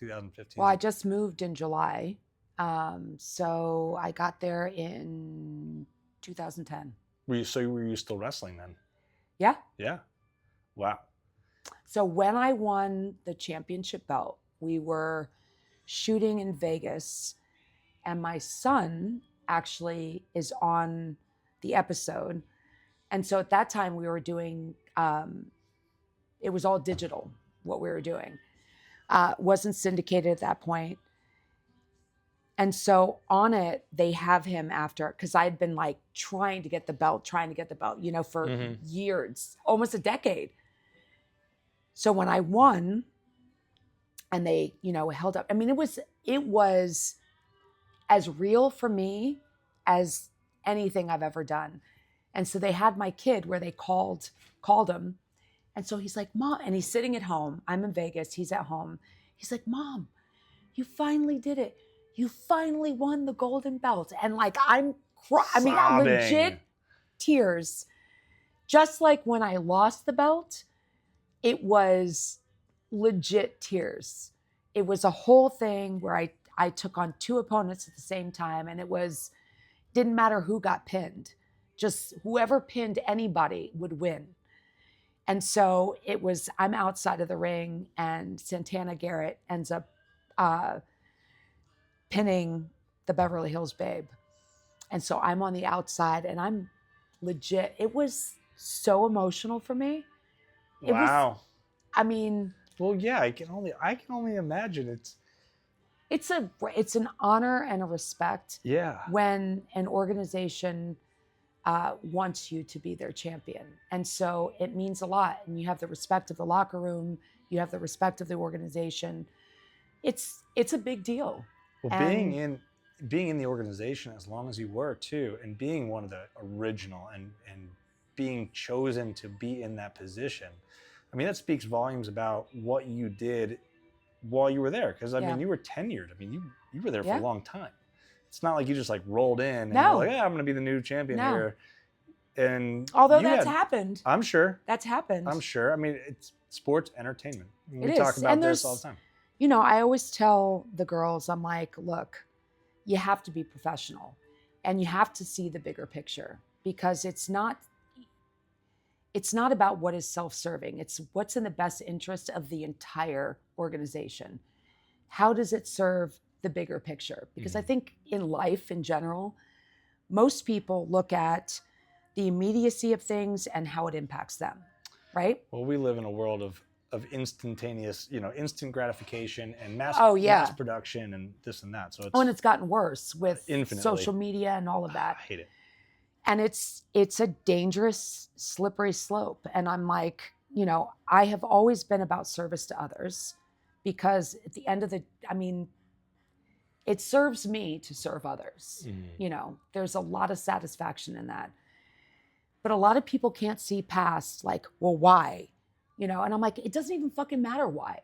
2015? Well, I just moved in July. So I got there in 2010. Were you still wrestling then? Yeah. Yeah. Wow. So when I won the championship belt, we were shooting in Vegas, and my son actually is on the episode. And so at that time we were doing, it was all digital, what we were doing. Wasn't syndicated at that point. And so on it, they have him after, because I had been like trying to get the belt, for years, almost a decade. So when I won and they, held up, I mean, it was as real for me as anything I've ever done. And so they had my kid where they called him. And so he's like, Mom, and he's sitting at home. I'm in Vegas. He's at home. He's like, Mom, you finally did it. You finally won the golden belt. And like, I'm legit tears. Just like when I lost the belt, it was legit tears. It was a whole thing where I took on 2 opponents at the same time, and didn't matter who got pinned. Just whoever pinned anybody would win. And so I'm outside of the ring, and Santana Garrett ends up pinning the Beverly Hills Babe. And so I'm on the outside, and I'm legit. It was so emotional for me. Wow. Well, yeah, I can only imagine. It's an honor and a respect. Yeah. When an organization wants you to be their champion. And so it means a lot. And you have the respect of the locker room. You have the respect of the organization. It's a big deal. Well, being in the organization as long as you were too, and being one of the original and being chosen to be in that position, I mean, that speaks volumes about what you did while you were there. Because I mean, you were tenured. I mean, you were there for a long time. It's not like you just like rolled in and you're like, yeah, I'm going to be the new champion here. And although that's happened. I'm sure. That's happened. I'm sure. I mean, it's sports entertainment. We talk about this all the time. I always tell the girls, I'm like, look, you have to be professional and you have to see the bigger picture, because it's not about what is self-serving. It's what's in the best interest of the entire organization. How does it serve the bigger picture? Because I think in life in general, most people look at the immediacy of things and how it impacts them, right? Well, we live in a world of instantaneous, instant gratification and mass production and this and that. So and it's gotten worse with infinitely. Social media and all of that. I hate it. And it's a dangerous, slippery slope. And I'm like, I have always been about service to others, because at the end of it serves me to serve others. There's a lot of satisfaction in that. But a lot of people can't see past, like, well, why? And I'm like, it doesn't even fucking matter why.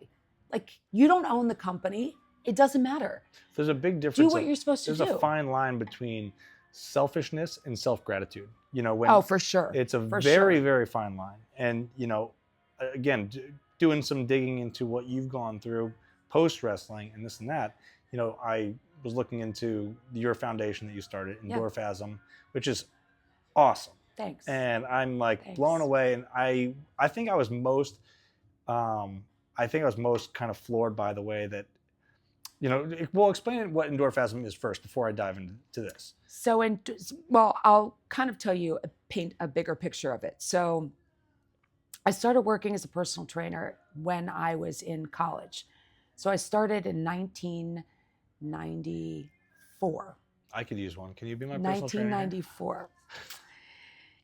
Like, you don't own the company. It doesn't matter. There's a big difference. Do what you're supposed to do. There's a fine line between selfishness and self-gratitude. For sure. It's a very, very fine line. And, again, doing some digging into what you've gone through post-wrestling and this and that, I was looking into your foundation that you started, Endorphasm, which is awesome. Thanks. And I'm like blown away. And I think I was most kind of floored by the way that, we'll explain what Endorphasm is first before I dive into this. So, I'll kind of tell you, paint a bigger picture of it. So I started working as a personal trainer when I was in college. So I started in 1994. I could use one. Can you be my personal trainer? 1994.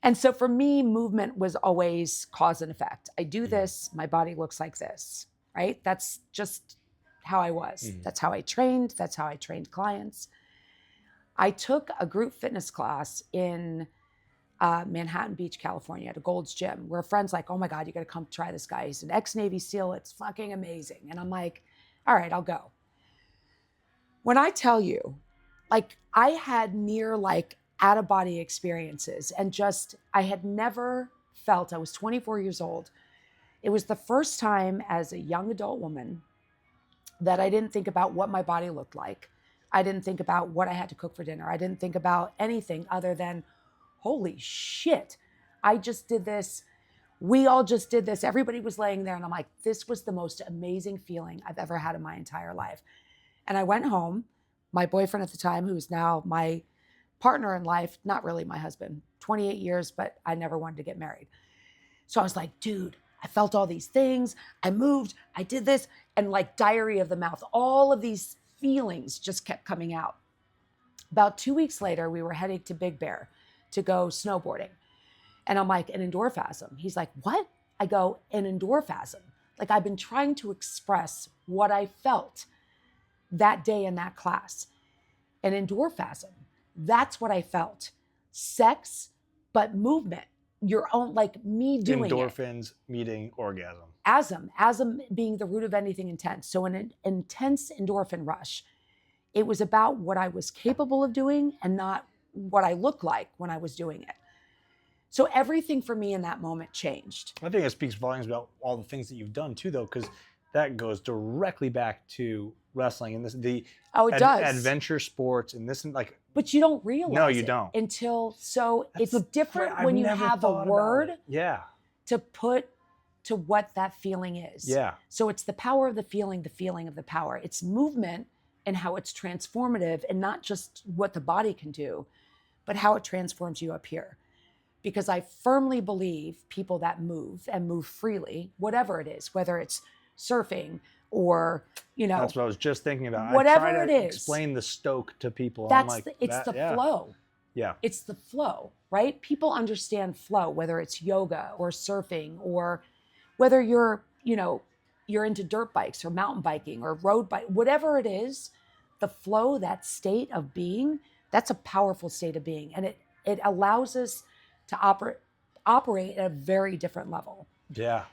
And so for me, movement was always cause and effect. I do this, my body looks like this, right? That's just how I was. That's how I trained. That's how I trained clients. I took a group fitness class in Manhattan Beach, California at a Gold's Gym, where a friend's like, oh my God, you got to come try this guy. He's an ex-Navy SEAL. It's fucking amazing. And I'm like, all right, I'll go. When I tell you, like, I had near like out of body experiences, and just, I had never felt, I was 24 years old. It was the first time as a young adult woman that I didn't think about what my body looked like. I didn't think about what I had to cook for dinner. I didn't think about anything other than, holy shit, I just did this. We all just did this. Everybody was laying there. And I'm like, this was the most amazing feeling I've ever had in my entire life. And I went home. My boyfriend at the time, who is now my partner in life, not really my husband, 28 years, but I never wanted to get married. So I was like, dude, I felt all these things. I moved, I did this, and like diarrhea of the mouth, all of these feelings just kept coming out. About 2 weeks later, we were heading to Big Bear to go snowboarding. And I'm like, an endorphasm. He's like, what? I go, an endorphasm. Like, I've been trying to express what I felt that day in that class. An endorphasm. That's what I felt. Sex, but movement. Your own, like me doing endorphins meeting orgasm. Asm being the root of anything intense. So an intense endorphin rush. It was about what I was capable of doing and not what I looked like when I was doing it. So everything for me in that moment changed. I think it speaks volumes about all the things that you've done too, though, because that goes directly back to wrestling and it does. Adventure sports and this and like. But you don't realize. No, you don't. Until it's different when you have a word. Yeah. To put to what that feeling is. Yeah. So it's the power of the feeling of the power. It's movement and how it's transformative, and not just what the body can do, but how it transforms you up here. Because I firmly believe people that move and move freely, whatever it is, whether it's surfing or, that's what I was just thinking about. Whatever I try to it is, explain the stoke to people. It's the flow. Yeah. It's the flow, right? People understand flow, whether it's yoga or surfing, or whether you're into dirt bikes or mountain biking or road bike, whatever it is, the flow, that state of being, that's a powerful state of being. And it allows us to operate at a very different level. Yeah.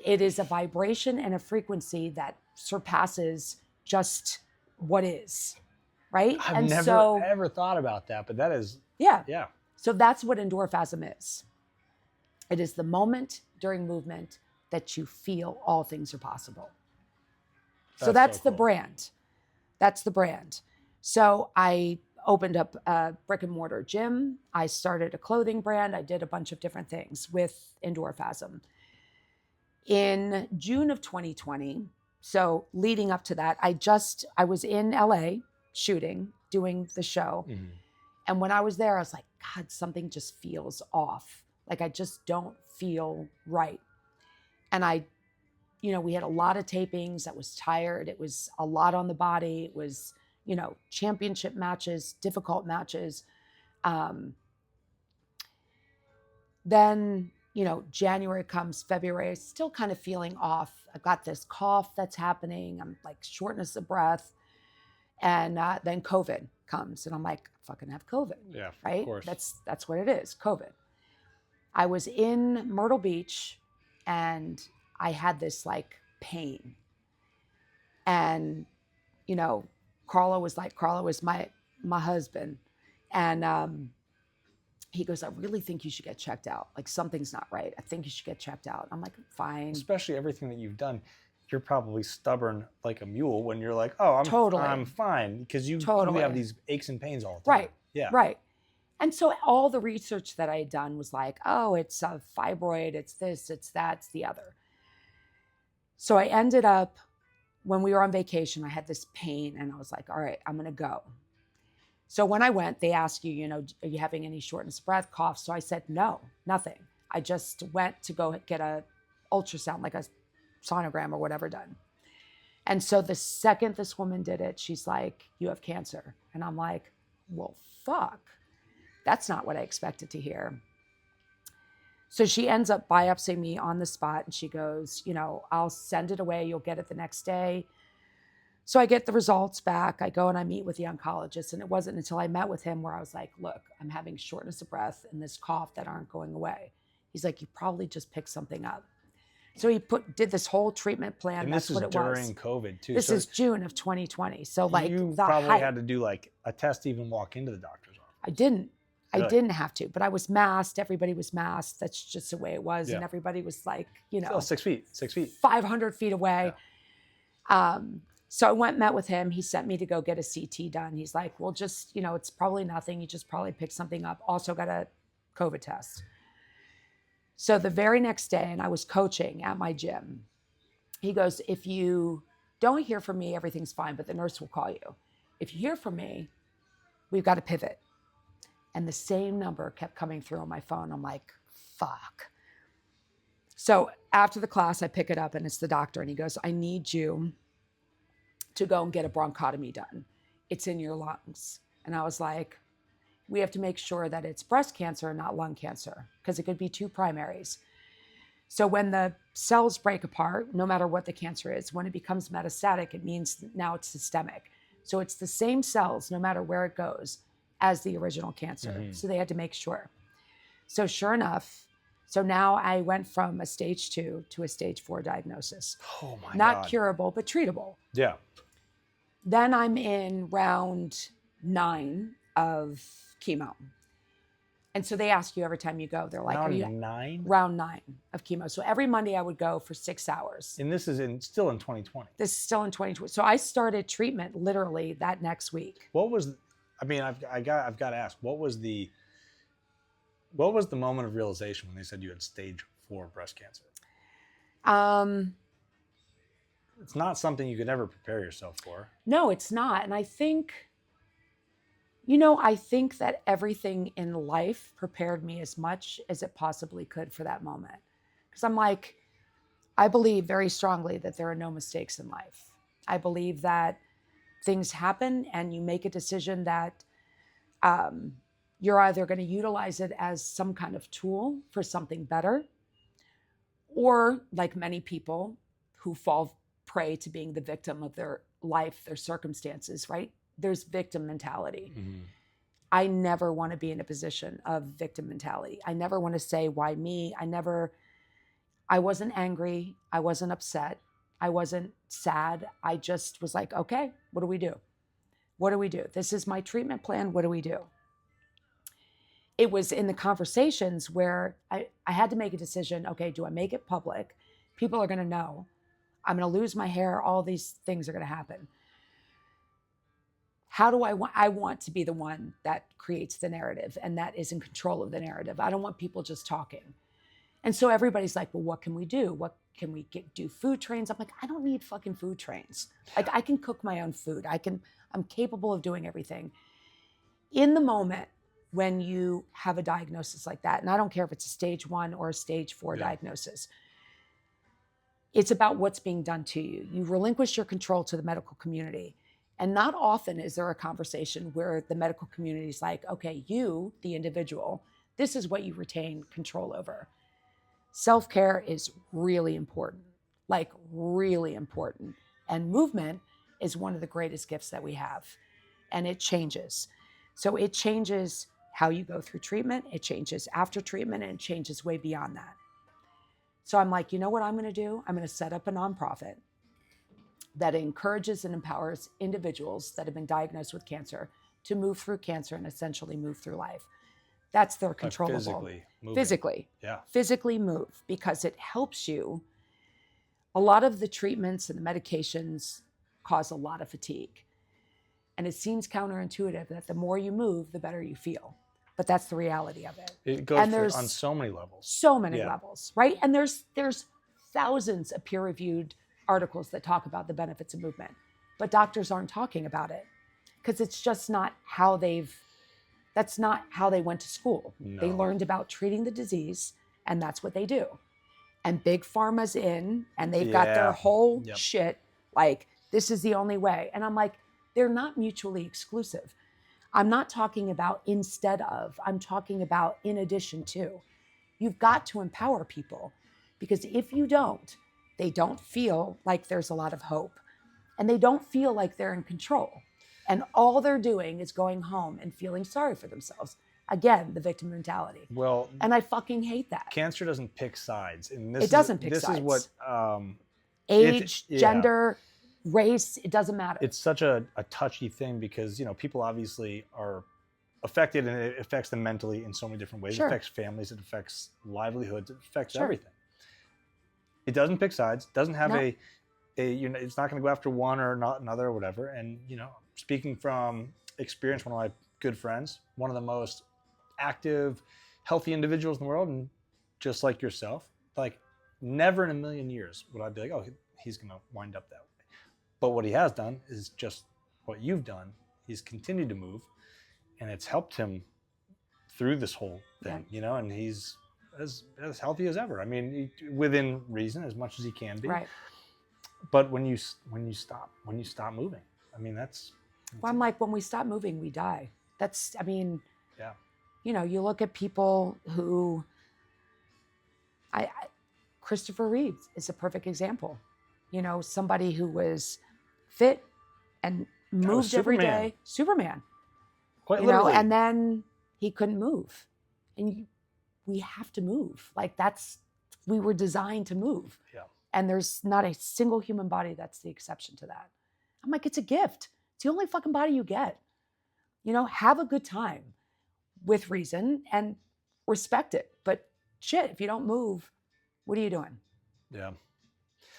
It is a vibration and a frequency that surpasses just what is, right? I've never ever thought about that, but that is. Yeah. Yeah. So that's what endorphasm is. It is the moment during movement that you feel all things are possible. So that's the brand. That's the brand. So I opened up a brick and mortar gym. I started a clothing brand. I did a bunch of different things with Endorphasm. In June of 2020, so leading up to that, I was in LA shooting, doing the show. Mm-hmm. And when I was there, I was like, God, something just feels off. Like I just don't feel right. And we had a lot of tapings. I was tired. It was a lot on the body. It was, championship matches, difficult matches. Then, January comes, February, still kind of feeling off. I've got this cough that's happening. I'm like shortness of breath. And then COVID comes and I'm like, I fucking have COVID. Yeah, right? Of course. That's what it is, COVID. I was in Myrtle Beach and I had this like pain. And, Carla was my husband. And he goes, I really think you should get checked out. Like something's not right. I think you should get checked out. I'm like, fine. Especially everything that you've done. You're probably stubborn like a mule when you're like, oh, I'm fine. Because you have these aches and pains all the time. Right. Yeah. Right. And so all the research that I had done was like, oh, it's a fibroid. It's this, it's that, it's the other. So I ended up, when we were on vacation, I had this pain and I was like, all right, I'm going to go. So when I went, they asked you, are you having any shortness of breath, cough? So I said, no, nothing. I just went to go get a ultrasound, like a sonogram or whatever done. And so the second this woman did it, she's like, you have cancer. And I'm like, well, fuck. That's not what I expected to hear. So she ends up biopsying me on the spot and she goes, I'll send it away. You'll get it the next day. So I get the results back. I go and I meet with the oncologist. And it wasn't until I met with him where I was like, look, I'm having shortness of breath and this cough that aren't going away. He's like, you probably just picked something up. So he did this whole treatment plan. And that's this is what it during was. COVID too. This is June of 2020. So like you the probably height. had to do like a test to even walk into the doctor's office. I didn't. Really? I didn't have to, but I was masked. Everybody was masked. That's just the way it was. Yeah. And everybody was like, you know, Still 6 feet, 6 feet, 500 feet away. Yeah. So I went, met with him. He sent me to go get a CT done. He's like, well, just, you know, it's probably nothing. You just probably picked something up. Also got a COVID test. So the very next day, and I was coaching at my gym, he goes, if you don't hear from me, everything's fine, but the nurse will call you. If you hear from me, we've got to pivot. And the same number kept coming through on my phone. I'm like, fuck. So after the class, I pick it up and it's the doctor. And he goes, I need you to go and get a bronchotomy done. It's in your lungs. And I was like, we have to make sure that it's breast cancer and not lung cancer, because it could be two primaries. So when the cells break apart, no matter what the cancer is, when it becomes metastatic, it means now it's systemic. So it's the same cells, no matter where it goes, as the original cancer. Mm-hmm. So they had to make sure. So sure enough, so now I went from a stage 2 to a stage 4 diagnosis. Oh my God. Not curable, but treatable. Yeah. Then I'm in round 9 of chemo. And so they ask you every time you go, they're like, round are you 9? Round 9 of chemo. So every Monday I would go for 6 hours. And this is still in 2020. This is still in 2020. So I started treatment literally that next week. What was, I mean, I've got to ask, what was the moment of realization when they said you had stage 4 breast cancer? It's not something you could ever prepare yourself for. No, it's not. And I think, you know, I think that everything in life prepared me as much as it possibly could for that moment. Because I'm like, I believe very strongly that there are no mistakes in life. I believe that things happen and you make a decision that you're either going to utilize it as some kind of tool for something better, or like many people who fall prey to being the victim of their life, their circumstances, right? There's victim mentality. Mm-hmm. I never want to be in a position of victim mentality. I never want to say, why me? I wasn't angry. I wasn't upset. I wasn't sad. I just was like, okay, what do we do? What do we do? This is my treatment plan. What do we do? It was in the conversations where I had to make a decision. Okay, do I make it public? People are going to know. I'm going to lose my hair. All these things are going to happen. How do I want to be the one that creates the narrative and that is in control of the narrative. I don't want people just talking. And so everybody's like, well, what can we do? What can we do food trains? I'm like, I don't need fucking food trains. Like I can cook my own food. I'm capable of doing everything. In the moment when you have a diagnosis like that, and I don't care if it's a stage 1 or a stage 4 diagnosis, it's about what's being done to you. You relinquish your control to the medical community. And not often is there a conversation where the medical community is like, okay, you, the individual, this is what you retain control over. Self-care is really important, like really important. And movement is one of the greatest gifts that we have. And it changes. So it changes how you go through treatment. It changes after treatment, and it changes way beyond that. So I'm like, you know what I'm going to do? I'm going to set up a nonprofit that encourages and empowers individuals that have been diagnosed with cancer to move through cancer and essentially move through life. That's their controllable. Physically. Yeah. Physically move, because it helps you. A lot of the treatments and the medications cause a lot of fatigue. And it seems counterintuitive that the more you move, the better you feel. But that's the reality of it. It goes on so many levels. So many levels, right? And there's thousands of peer-reviewed articles that talk about the benefits of movement. But doctors aren't talking about it because it's just not how that's not how they went to school. No. They learned about treating the disease, and that's what they do. And big pharma's in, and they've got their whole shit, like, this is the only way. And I'm like, they're not mutually exclusive. I'm not talking about instead of, I'm talking about in addition to. You've got to empower people, because if you don't, they don't feel like there's a lot of hope, and they don't feel like they're in control. And all they're doing is going home and feeling sorry for themselves. Again, the victim mentality. Well, and I fucking hate that. Cancer doesn't pick sides. And it doesn't pick sides. This is what... age, gender, race, it doesn't matter. It's such a touchy thing because, people obviously are affected, and it affects them mentally in so many different ways. Sure. It affects families, it affects livelihoods, it affects everything. It doesn't pick sides, doesn't have it's not going to go after one or not another or whatever. And, speaking from experience, one of my good friends, one of the most active, healthy individuals in the world, and just like yourself, like never in a million years would I be like, oh, he's going to wind up that way. But what he has done is just what you've done. He's continued to move, and it's helped him through this whole thing, and he's as healthy as ever. I mean, within reason, as much as he can be. Right. But when you stop moving, I mean, that's well, I'm like, when we stop moving, we die. You look at people who, Christopher Reeve is a perfect example. Somebody who was fit and moved every day. Superman. Quite literally. And then he couldn't move. And we have to move. We were designed to move. Yeah. And there's not a single human body that's the exception to that. I'm like, it's a gift. It's the only fucking body you get. Have a good time with reason and respect it. But shit, if you don't move, what are you doing? Yeah.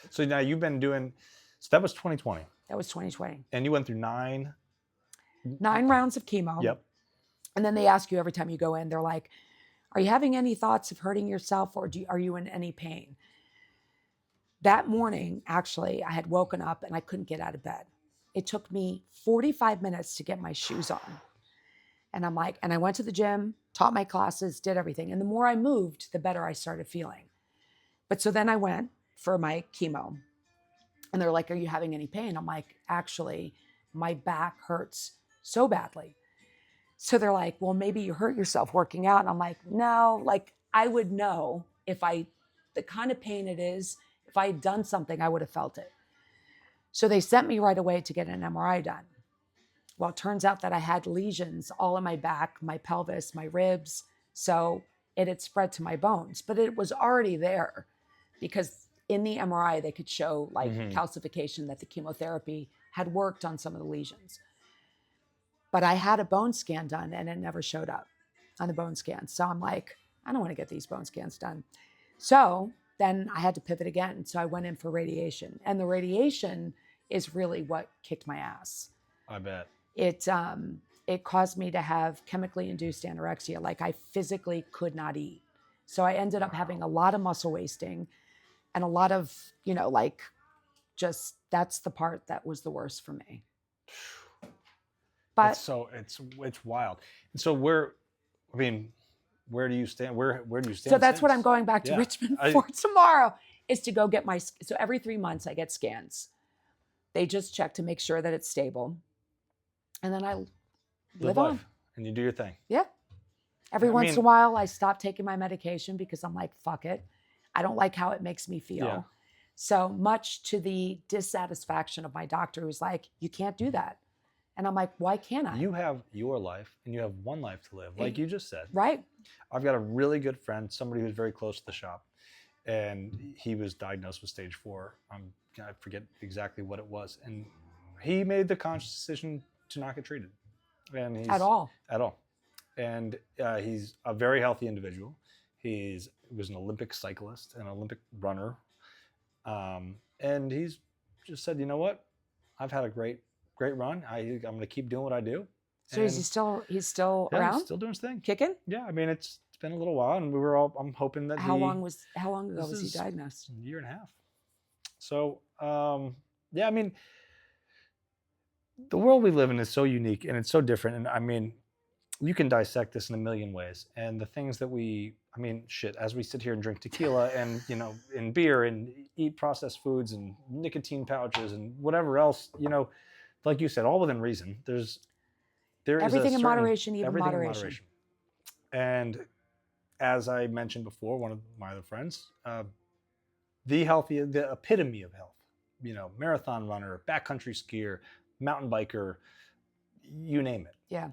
So now you've been doing, so that was 2020. That was 2020. And you went through 9 rounds of chemo. Yep. And then they ask you every time you go in, they're like, are you having any thoughts of hurting yourself, or are you in any pain? That morning, actually, I had woken up and I couldn't get out of bed. It took me 45 minutes to get my shoes on. And I'm like, and I went to the gym, taught my classes, did everything. And the more I moved, the better I started feeling. But so then I went for my chemo, and they're like, are you having any pain? I'm like, actually, my back hurts so badly. So they're like, well, maybe you hurt yourself working out. And I'm like, no, I would know the kind of pain it is. If I had done something, I would have felt it. So they sent me right away to get an MRI done. Well, it turns out that I had lesions all in my back, my pelvis, my ribs. So it had spread to my bones, but it was already there because in the MRI, they could show calcification, that the chemotherapy had worked on some of the lesions. But I had a bone scan done and it never showed up on the bone scan. So I'm like, I don't want to get these bone scans done. So then I had to pivot again. So I went in for radiation, and the radiation is really what kicked my ass. I bet. It caused me to have chemically induced anorexia. I physically could not eat. So I ended up having a lot of muscle wasting and a lot of, just that's the part that was the worst for me. But it's wild. And so where do you stand? Where do you stand? So that's what I'm going back to Richmond for tomorrow, is to go get so every 3 months I get scans. They just check to make sure that it's stable. And then I live on. And you do your thing. Yeah. Every once in a while, I stop taking my medication because I'm like, fuck it. I don't like how it makes me feel. Yeah. So much to the dissatisfaction of my doctor, who's like, you can't do that. And I'm like, why can't I? You have your life and you have one life to live, like you just said. Right. I've got a really good friend, somebody who's very close to the shop, and he was diagnosed with stage 4. I forget exactly what it was. And he made the conscious decision to not get treated. And At all. And he's a very healthy individual. He was an Olympic cyclist, an Olympic runner. And he's just said, you know what? I've had a great run. I'm going to keep doing what I do. So he's still around? He's still doing his thing. Kicking? Yeah. I mean, it's been a little while, and I'm hoping that how long ago was he diagnosed? A year and a half. So, I mean, the world we live in is so unique and it's so different. And I mean, you can dissect this in a million ways. And the things that as we sit here and drink tequila and, and beer and eat processed foods and nicotine pouches and whatever else, like you said, all within reason. There is everything in moderation, even moderation. And as I mentioned before, one of my other friends, the epitome of health, marathon runner, backcountry skier, mountain biker, you name it. Yeah.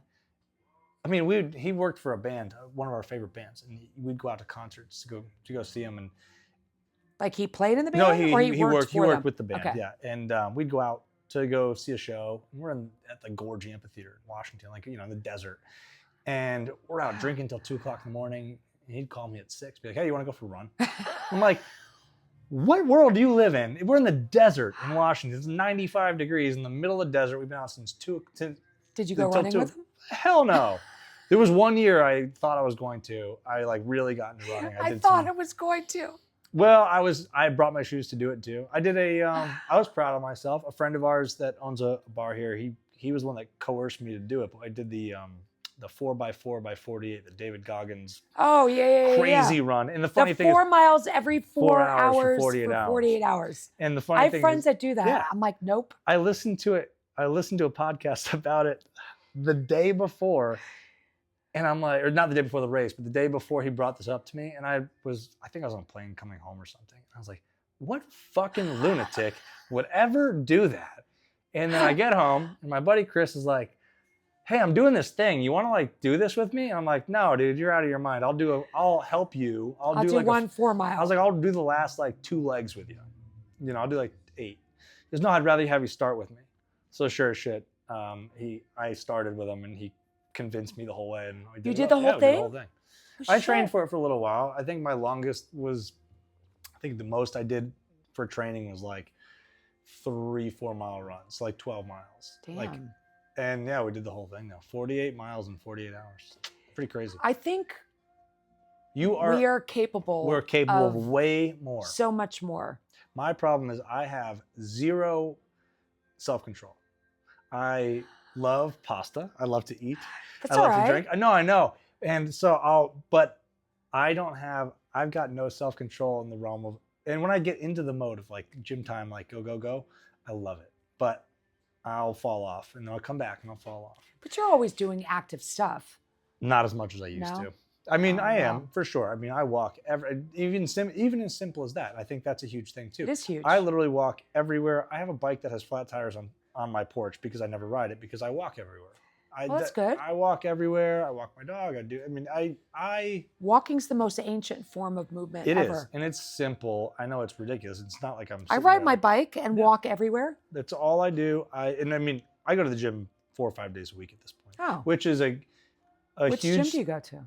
I mean, he worked for a band, one of our favorite bands, and we'd go out to concerts to go see him. And like he played in the band, no, or he worked them? with the band, okay. yeah. And we'd go out to go see a show. And we're at the Gorge Amphitheater in Washington, like in the desert, and we're out drinking till 2:00 in the morning. And he'd call me at 6, be like, "Hey, you want to go for a run?" I'm like, "What world do you live in? We're in the desert in Washington. It's 95 degrees in the middle of the desert. We've been out since 2." Did you go running with him? Hell no. There was one year I thought I was going to. I like really got into running. I thought I was going to. Well, I brought my shoes to do it too. I did I was proud of myself. A friend of ours that owns a bar here, he was the one that coerced me to do it. But I did the 4x4x48, the David Goggins. Oh yeah, crazy run. And the funny thing is 4 miles every 4 hours for 48 hours. And the funny thing I have friends that do that. Yeah. I'm like, nope. I listened to a podcast about it the day before. And I'm like, or not the day before the race, but the day before he brought this up to me. And I think I was on a plane coming home or something. I was like, what fucking lunatic would ever do that? And then I get home and my buddy Chris is like, hey, I'm doing this thing. You want to like do this with me? And I'm like, no, dude, you're out of your mind. I'll help you. I'll do like 4 miles. I was like, I'll do the last like 2 legs with you. I'll do like 8. He goes, no, I'd rather have you start with me. So sure as shit. I started with him and he convinced me the whole way. And you did the whole thing? The whole thing. I trained for it for a little while. I think my longest was, I think the most I did for training was like 3-4 mile runs, like 12 miles. Damn. And yeah, we did the whole thing now. 48 miles in 48 hours. Pretty crazy. I think we are capable. We're capable of way more. So much more. My problem is I have zero self-control. I love pasta. I love to eat. That's all right. I love to drink. I know. And so but I've got no self-control in the realm of, and when I get into the mode of like gym time, like go, I love it. But I'll fall off and then I'll come back and I'll fall off. But you're always doing active stuff. Not as much as I used to. I mean, I am for sure. I mean, I walk even as simple as that. I think that's a huge thing too. It is huge. I literally walk everywhere. I have a bike that has flat tires on my porch because I never ride it because I walk everywhere. That's good. I walk everywhere. I walk my dog. Walking's the most ancient form of movement ever. It is, and it's simple. I know it's ridiculous. It's not like I ride my bike and walk everywhere. That's all I do. I go to the gym 4 or 5 days a week at this point. Oh. Which is a Which huge. gym do you go to?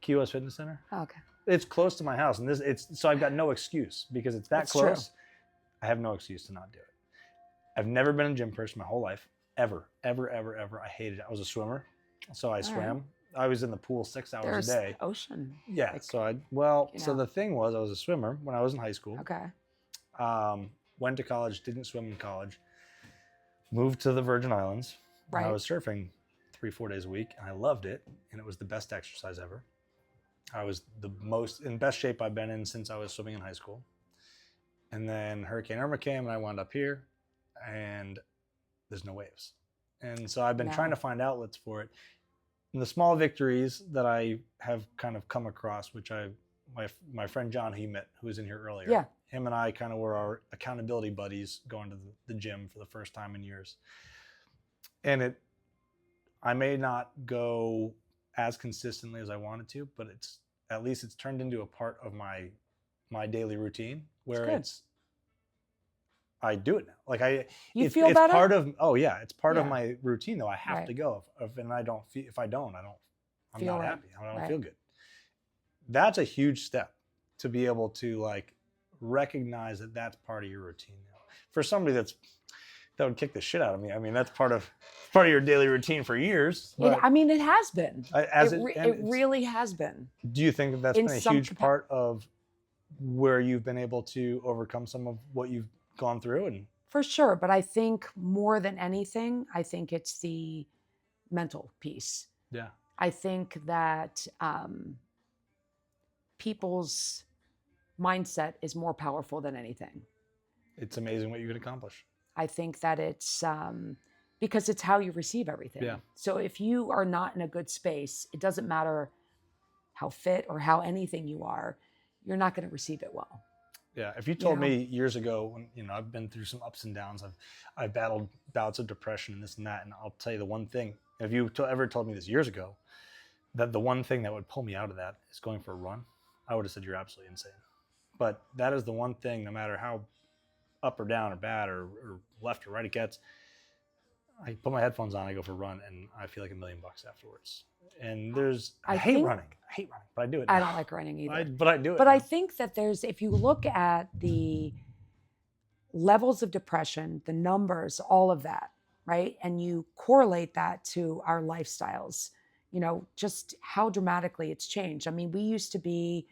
Key West Fitness Center. Oh, okay. It's close to my house, and so I've got no excuse because it's that close. True. I have no excuse to not do it. I've never been a gym person my whole life, ever. I hated it. I was a swimmer, so I swam. Right. I was in the pool 6 hours a day. Ocean. Yeah. So so the thing was, I was a swimmer when I was in high school. Okay. Went to college, didn't swim in college. Moved to the Virgin Islands. Right. I was surfing 3-4 days a week, and I loved it, and it was the best exercise ever. I was in best shape I've been in since I was swimming in high school. And then Hurricane Irma came, and I wound up here, and there's no waves. And so I've been trying to find outlets for it. And the small victories that I have kind of come across, which my friend John, who was in here earlier. Yeah. Him and I kind of were our accountability buddies going to the gym for the first time in years. And I may not go as consistently as I wanted to, but at least it's turned into a part of my daily routine where I do it now. Like you feel better? Part of it's part of my routine though. I have to go. And I don't feel, if I don't, I'm not happy. I don't feel good. That's a huge step to be able to like recognize that that's part of your routine now. For somebody that would kick the shit out of me. I mean, that's part of your daily routine for years. It has been. It really has been. Do you think that's been a huge part of where you've been able to overcome some of what you've gone through? And for sure, but I think more than anything, I think it's the mental piece. Yeah. I think that people's mindset is more powerful than anything. It's amazing what you can accomplish. I think that it's because it's how you receive everything. Yeah. So if you are not in a good space, it doesn't matter how fit or how anything you are, you're not going to receive it well. Yeah. If you told me years ago, when I've been through some ups and downs, I've battled bouts of depression and this and that, and I'll tell you the one thing: if you ever told me this years ago, that the one thing that would pull me out of that is going for a run. I would have said you're absolutely insane. But that is the one thing, no matter how up or down or bad or left or right it gets, I put my headphones on, I go for a run, and I feel like $1 million afterwards. And I hate running, but I do it now. I don't like running either. But I do it. But now. I think that if you look at the levels of depression, the numbers, all of that, right? And you correlate that to our lifestyles, just how dramatically it's changed. I mean, we used to be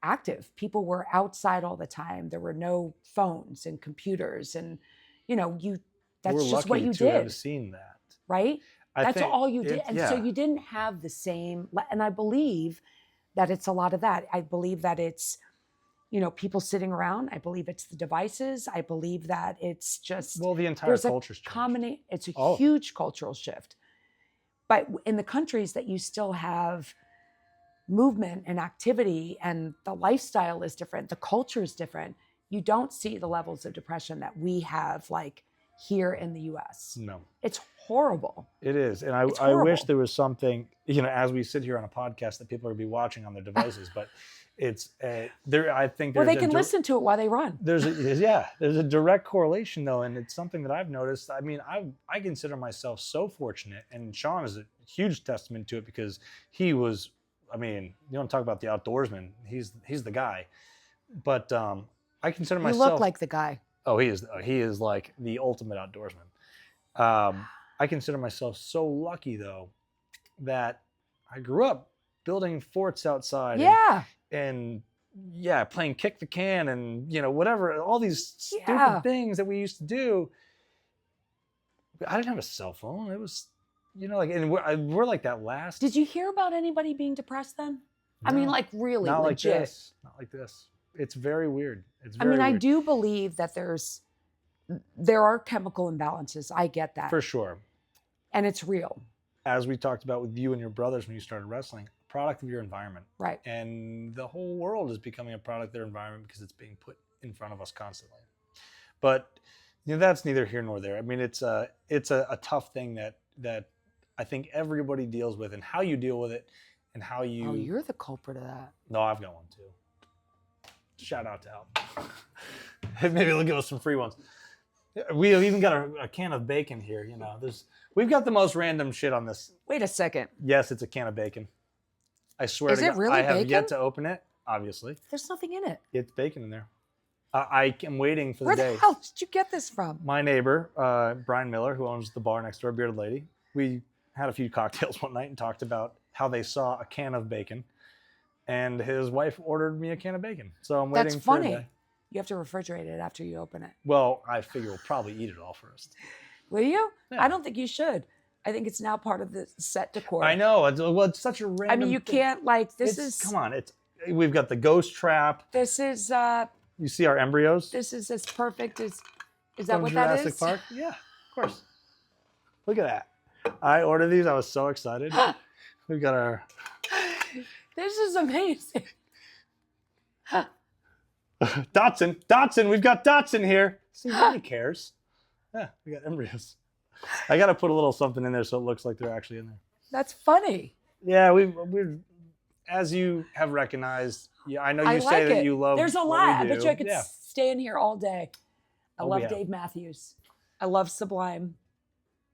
active. People were outside all the time. There were no phones and computers, and that's just what you did. Have seen that, right? That's all you did, and so you didn't have the same. And I believe that it's a lot of that. I believe that it's people sitting around. I believe it's the devices. I believe that it's just the entire culture's changed. It's a huge cultural shift. But in the countries that you still have movement and activity and the lifestyle is different, the culture is different, you don't see the levels of depression that we have like here in the US. No. It's horrible. It is. And I wish there was something, as we sit here on a podcast that people are going to be watching on their devices, but it's there. I think they can listen to it while they run. There's a direct correlation though. And it's something that I've noticed. I mean, I consider myself so fortunate, and Sean is a huge testament to it because he was, I mean, you want to talk about the outdoorsman. He's the guy, but I consider myself. You look like the guy. Oh, he is like the ultimate outdoorsman. I consider myself so lucky though that I grew up building forts outside. Yeah. And playing kick the can and whatever, all these stupid things that we used to do. I didn't have a cell phone. It was and we're like that last. Did you hear about anybody being depressed then? No, I mean, like really not legit. Like this. Not like this. It's very weird. I do believe that there are chemical imbalances. I get that. For sure. And it's real. As we talked about with you and your brothers when you started wrestling, product of your environment. Right. And the whole world is becoming a product of their environment because it's being put in front of us constantly. But that's neither here nor there. I mean, it's a tough thing that I think everybody deals with, and how you deal with it and how you... Oh, you're the culprit of that. No, I've got one too. Shout out to Al. Maybe they'll give us some free ones. We've even got a can of bacon here. We've got the most random shit on this. Wait a second. Yes, it's a can of bacon. I swear to God. Is it really bacon? I have yet to open it, obviously. There's nothing in it. It's bacon in there. I am waiting for the day. Where the hell did you get this from? My neighbor, Brian Miller, who owns the bar next door, Bearded Lady, we had a few cocktails one night and talked about how they saw a can of bacon, and his wife ordered me a can of bacon. So I'm waiting for the day. That's funny. You have to refrigerate it after you open it. Well, I figure we'll probably eat it all first. Will you? Yeah. I don't think you should. I think it's now part of the set decor. I know. It's such a random. I mean, you can't Come on, we've got the ghost trap. This is. You see our embryos. This is as perfect as. Is that what Jurassic that is? Park? Yeah, of course. Look at that. I ordered these. I was so excited. We've got our. This is amazing. Dotson, we've got Dotson here. See, nobody cares. Yeah, we got embryos. I got to put a little something in there so it looks like they're actually in there. That's funny. Yeah, we're as you have recognized. Yeah, I know you say that you love. There's a lot. I bet you I could stay in here all day. I love Dave Matthews. I love Sublime.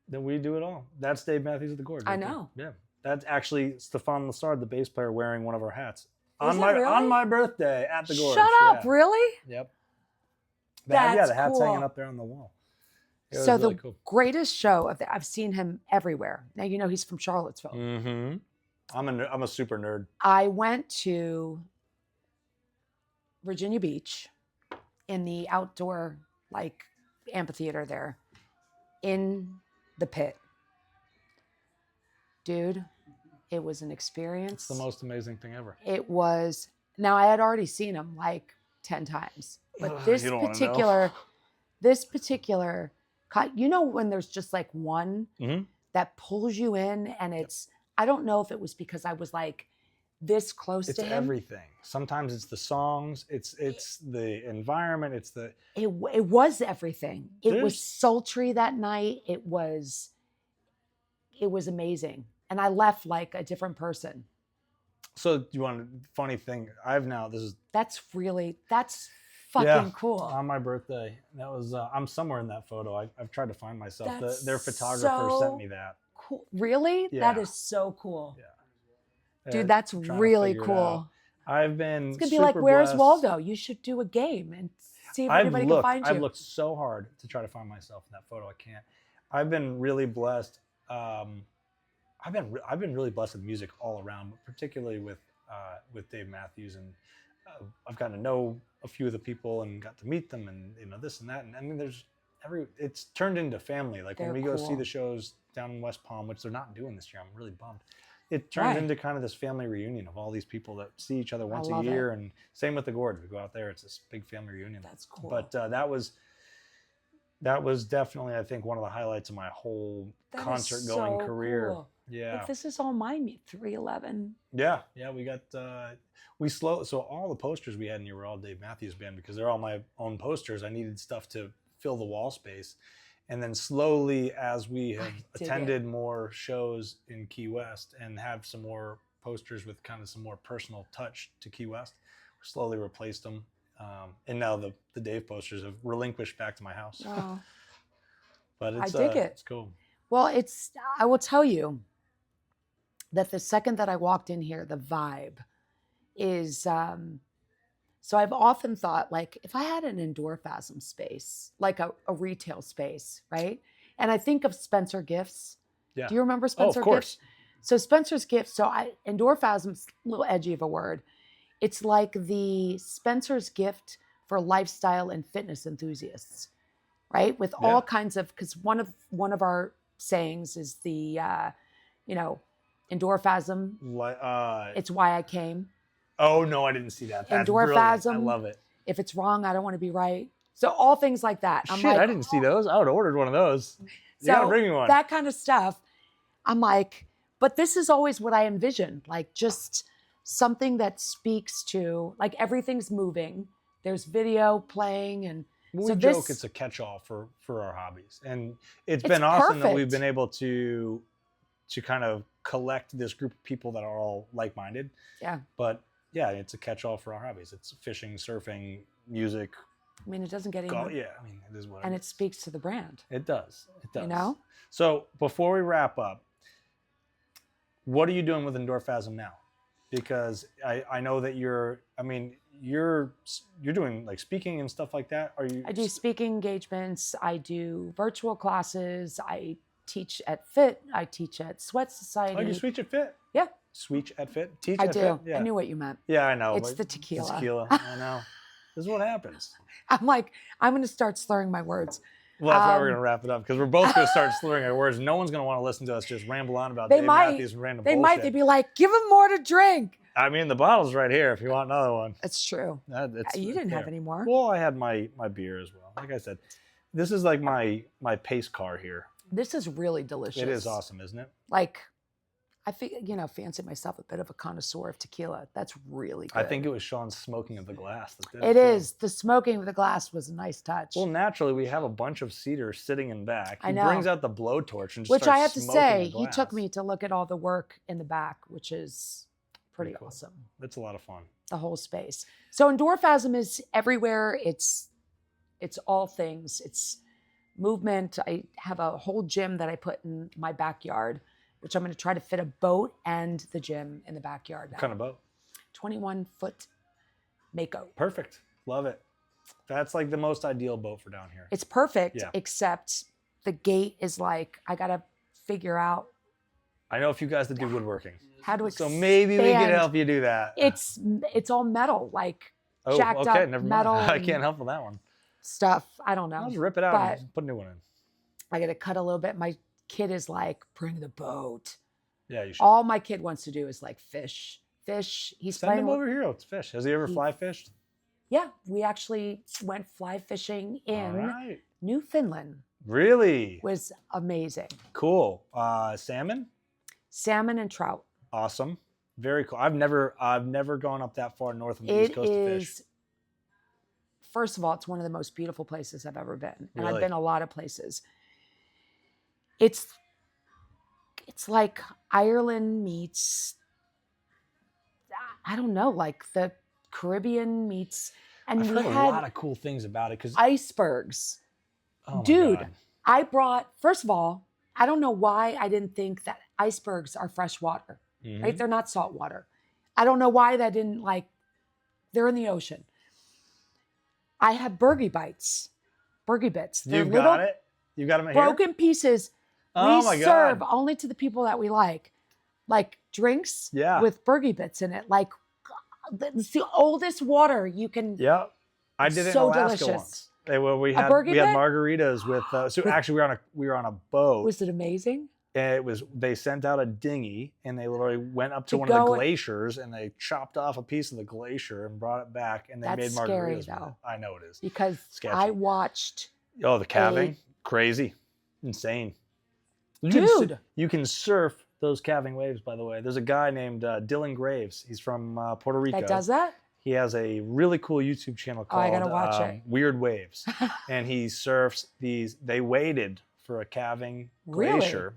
Then we do it all. That's Dave Matthews at the Gorge. I know. Yeah, that's actually Stefan Lassard, the bass player, wearing one of our hats on my birthday at the Gorge. Shut up! Really? Yep. The hat's hanging up there on the wall. So really the greatest show I've seen him everywhere. Now he's from Charlottesville. Mm-hmm. I'm a super nerd. I went to Virginia Beach in the outdoor amphitheater there in the pit. Dude, it was an experience. It's the most amazing thing ever. It was. Now I had already seen him 10 times, but this particular when there's just one that pulls you in, and it's, I don't know if it was because I was this close to him. It's everything. Sometimes it's the songs, it's the environment, it was everything. It was sultry that night. It was amazing. and I left like a different person. So you want a funny thing? That's fucking cool. On my birthday. That was, I'm somewhere in that photo. I've tried to find myself. Their photographer so sent me that. Cool. Really? Yeah. That is so cool. Yeah. Dude, that's really cool. I've been It's going to be like, where's Waldo? You should do a game and see if anybody can find you. I've looked so hard to try to find myself in that photo. I can't. I've been really blessed. I've been really blessed with music all around, but particularly with Dave Matthews, and I've gotten to know a few of the people and got to meet them, and this and that. And I mean, it's turned into family. Like when we go see the shows down in West Palm, which they're not doing this year, I'm really bummed. It turns into kind of this family reunion of all these people that see each other once a year. And same with the Gorge. We go out there, it's this big family reunion. That's cool. But that was definitely, I think, one of the highlights of my whole concert going career. Cool. Yeah. Like, this is all mine, 311. Yeah. We got, so all the posters we had in here were all Dave Matthews Band, because they're all my own posters. I needed stuff to fill the wall space. And then slowly, as we have attended more shows in Key West and have some more posters with kind of some more personal touch to Key West, we slowly replaced them. And now the Dave posters have relinquished back to my house. Wow. But I dig it. It's cool. Well, I will tell you that the second that I walked in here, the vibe is, so I've often thought, like, if I had an Endorphasm space, like a retail space, right? And I think of Spencer Gifts. Yeah. Do you remember Spencer of course. Gifts? So Spencer's Gifts, Endorphasm's a little edgy of a word. It's like the Spencer's Gift for lifestyle and fitness enthusiasts, right? With all kinds of, because one of our sayings is the, Endorphasm. It's why I came. Oh no, I didn't see that. That's Endorphasm. Brilliant. I love it. If it's wrong, I don't want to be right. So all things like that. Shit, I didn't see those. I would have ordered one of those. You gotta bring me one. That kind of stuff. I'm like, but this is always what I envision. Like, just something that speaks to, like, everything's moving. There's video playing, and we joke it's a catch-all for our hobbies, and it's been awesome that we've been able to kind of collect this group of people that are all like-minded. Yeah. But yeah, it's a catch-all for our hobbies. It's fishing, surfing, music. I mean, it doesn't get any. Yeah, I mean, it is what. And it speaks to the brand. It does. It does. You know. So before we wrap up, what are you doing with Endorphasm now? Because I know that you're doing like speaking and stuff like that. Are you? I do speaking engagements. I do virtual classes. I teach at Fit. I teach at Sweat Society. Oh, you teach at Fit? Yeah. Sweet at Fit? Teach I at do. Fit? Yeah. I knew what you meant. Yeah, I know. It's the tequila. The tequila. I know. This is what happens. I'm like, I'm going to start slurring my words. Well, that's why we're going to wrap it up, because we're both going to start slurring our words. No one's going to want to listen to us just ramble on about Dave Matthews and random bullshit. They'd be like, give him more to drink. I mean, the bottle's right here if you want another one. That's true. You didn't have any more. Well, I had my beer as well. Like I said, this is like my pace car here. This is really delicious. It is awesome, isn't it? Like, I fancy myself a bit of a connoisseur of tequila. That's really good. I think it was Sean's smoking of the glass that did it. It is. The smoking of the glass was a nice touch. Well, naturally, we have a bunch of cedar sitting in back. He brings out the blowtorch and just Which starts I have to smoking say, the glass. he took me to look at all the work in the back, which is pretty cool. awesome. It's a lot of fun. The whole space. So Endorphasm is everywhere. It's all things. It's movement. I have a whole gym that I put in my backyard, which I'm going to try to fit a boat and the gym in the backyard now. What kind of boat? 21-foot Mako. Perfect. Love it. That's like the most ideal boat for down here. It's perfect, except the gate is like, I got to figure out. I know a few guys that do woodworking. How to expand. So maybe we can help you do that. It's all metal, like jacked up never metal. Mind. I can't help with that one. Stuff. I don't know. I'll just rip it out and put a new one in. I got to cut a little bit. My kid is like, bring the boat. Yeah, you should. All my kid wants to do is like fish. He's Send him over here. Let's fish. Has he ever fly fished? Yeah, we actually went fly fishing in Newfoundland. Really? It was amazing. Cool. Salmon? Salmon and trout. Awesome. Very cool. I've never gone up that far north of the East Coast to fish. First of all, it's one of the most beautiful places I've ever been. And Really? I've been a lot of places. It's It's like Ireland meets, I don't know, like the Caribbean meets, and I've we heard had a lot of cool things about it because icebergs. oh Dude, God. I brought, first of all, I don't know why I didn't think that icebergs are fresh water, right? They're not salt water. I don't know why that didn't like, they're in the ocean. I have Bergie bits. They're You've got it? You got them here? broken pieces. Oh my We serve God. only to the people that we like drinks Yeah. with Bergie bits in it. Like, it's the oldest water you can. Yep. I did it so in Alaska delicious. once. We had Bergie bit? margaritas with so actually we were on a boat. Was it amazing? And they sent out a dinghy and they literally went up to one of the glaciers and they chopped off a piece of the glacier and brought it back and they made margaritas. Scary, with though. it. I know it is. Because Sketchy. I watched. Oh, the calving. Crazy. Insane. Dude. You can surf those calving waves, by the way. There's a guy named Dylan Graves. He's from Puerto Rico. That does that? He has a really cool YouTube channel called I gotta watch it. Weird Waves. And he surfs these. They waited for a calving glacier.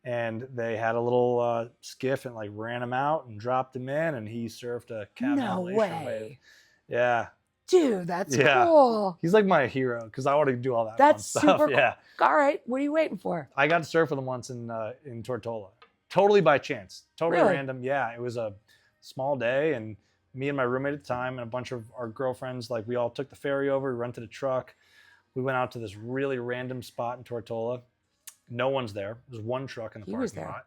And they had a little skiff and like ran him out and dropped him in. And he surfed a calving glacier wave. Yeah. Dude, that's cool. He's like my hero because I want to do all that That's fun super stuff. cool. Yeah. All right. What are you waiting for? I got to surf with him once in Tortola. Totally by chance. Totally Really? random. Yeah. It was a small day and me and my roommate at the time and a bunch of our girlfriends, like we all took the ferry over, we rented a truck. We went out to this really random spot in Tortola. No one's there. There's one truck in the parking lot.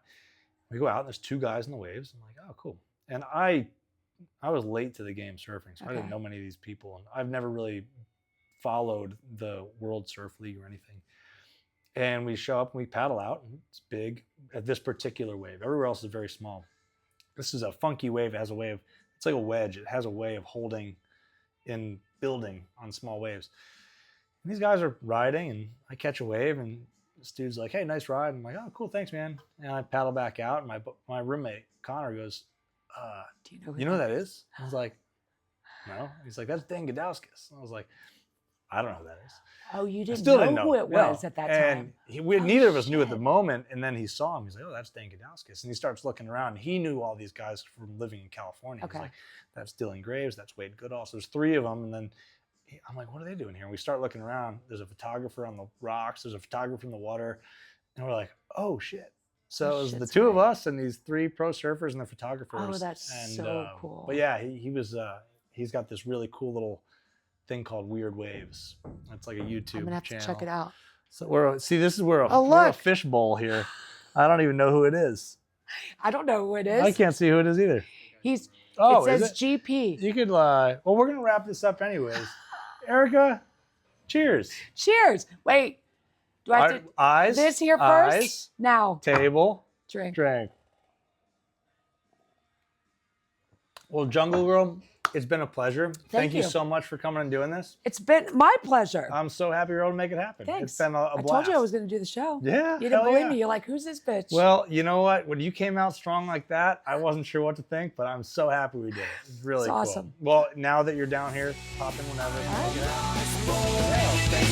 We go out and there's two guys in the waves. I'm like, oh, cool. And I was late to the game surfing, so I didn't know many of these people. And I've never really followed the World Surf League or anything. And we show up and we paddle out. And it's big at this particular wave. Everywhere else is very small. This is a funky wave. It has a way of, it's like a wedge. It has a way of holding in building on small waves. And these guys are riding and I catch a wave and this dude's like, hey, nice ride. I'm like, oh, cool, thanks, man. And I paddle back out, and my roommate, Connor, goes, do you know who that is? I was like, no. He's like, that's Dan Gudauskas. I was like, I don't know who that is. Oh, you didn't know who it was at that time. And neither of us knew at the moment, and then he saw him. He's like, oh, that's Dan Gudauskas. And he starts looking around, and he knew all these guys from living in California. He's like, that's Dylan Graves, that's Wade Goodall. So there's three of them, and then I'm like, what are they doing here? And we start looking around. There's a photographer on the rocks. There's a photographer in the water. And we're like, oh, shit. So it was the two of us and these three pro surfers and the photographers. Oh, that's so cool. But yeah, he's got this really cool little thing called Weird Waves. It's like a YouTube channel. I'm going to have to check it out. So this is we're a fishbowl here. I don't even know who it is. I don't know who it is. I can't see who it is either. It says GP. You could well, we're going to wrap this up anyways. Erica, cheers. Cheers. Wait. Do I have to eyes? This here first? Eyes, now. Table. Drink. Well, Jungle Girl, it's been a pleasure. Thank you so much for coming and doing this. It's been my pleasure. I'm so happy you're able to make it happen. Thanks. It's been a blast. I told you I was going to do the show. Yeah. You didn't believe me. You're like, who's this bitch? Well, you know what? When you came out strong like that, I wasn't sure what to think, but I'm so happy we did it. It's really cool. Awesome. Well, now that you're down here, pop in whenever. All right. Thank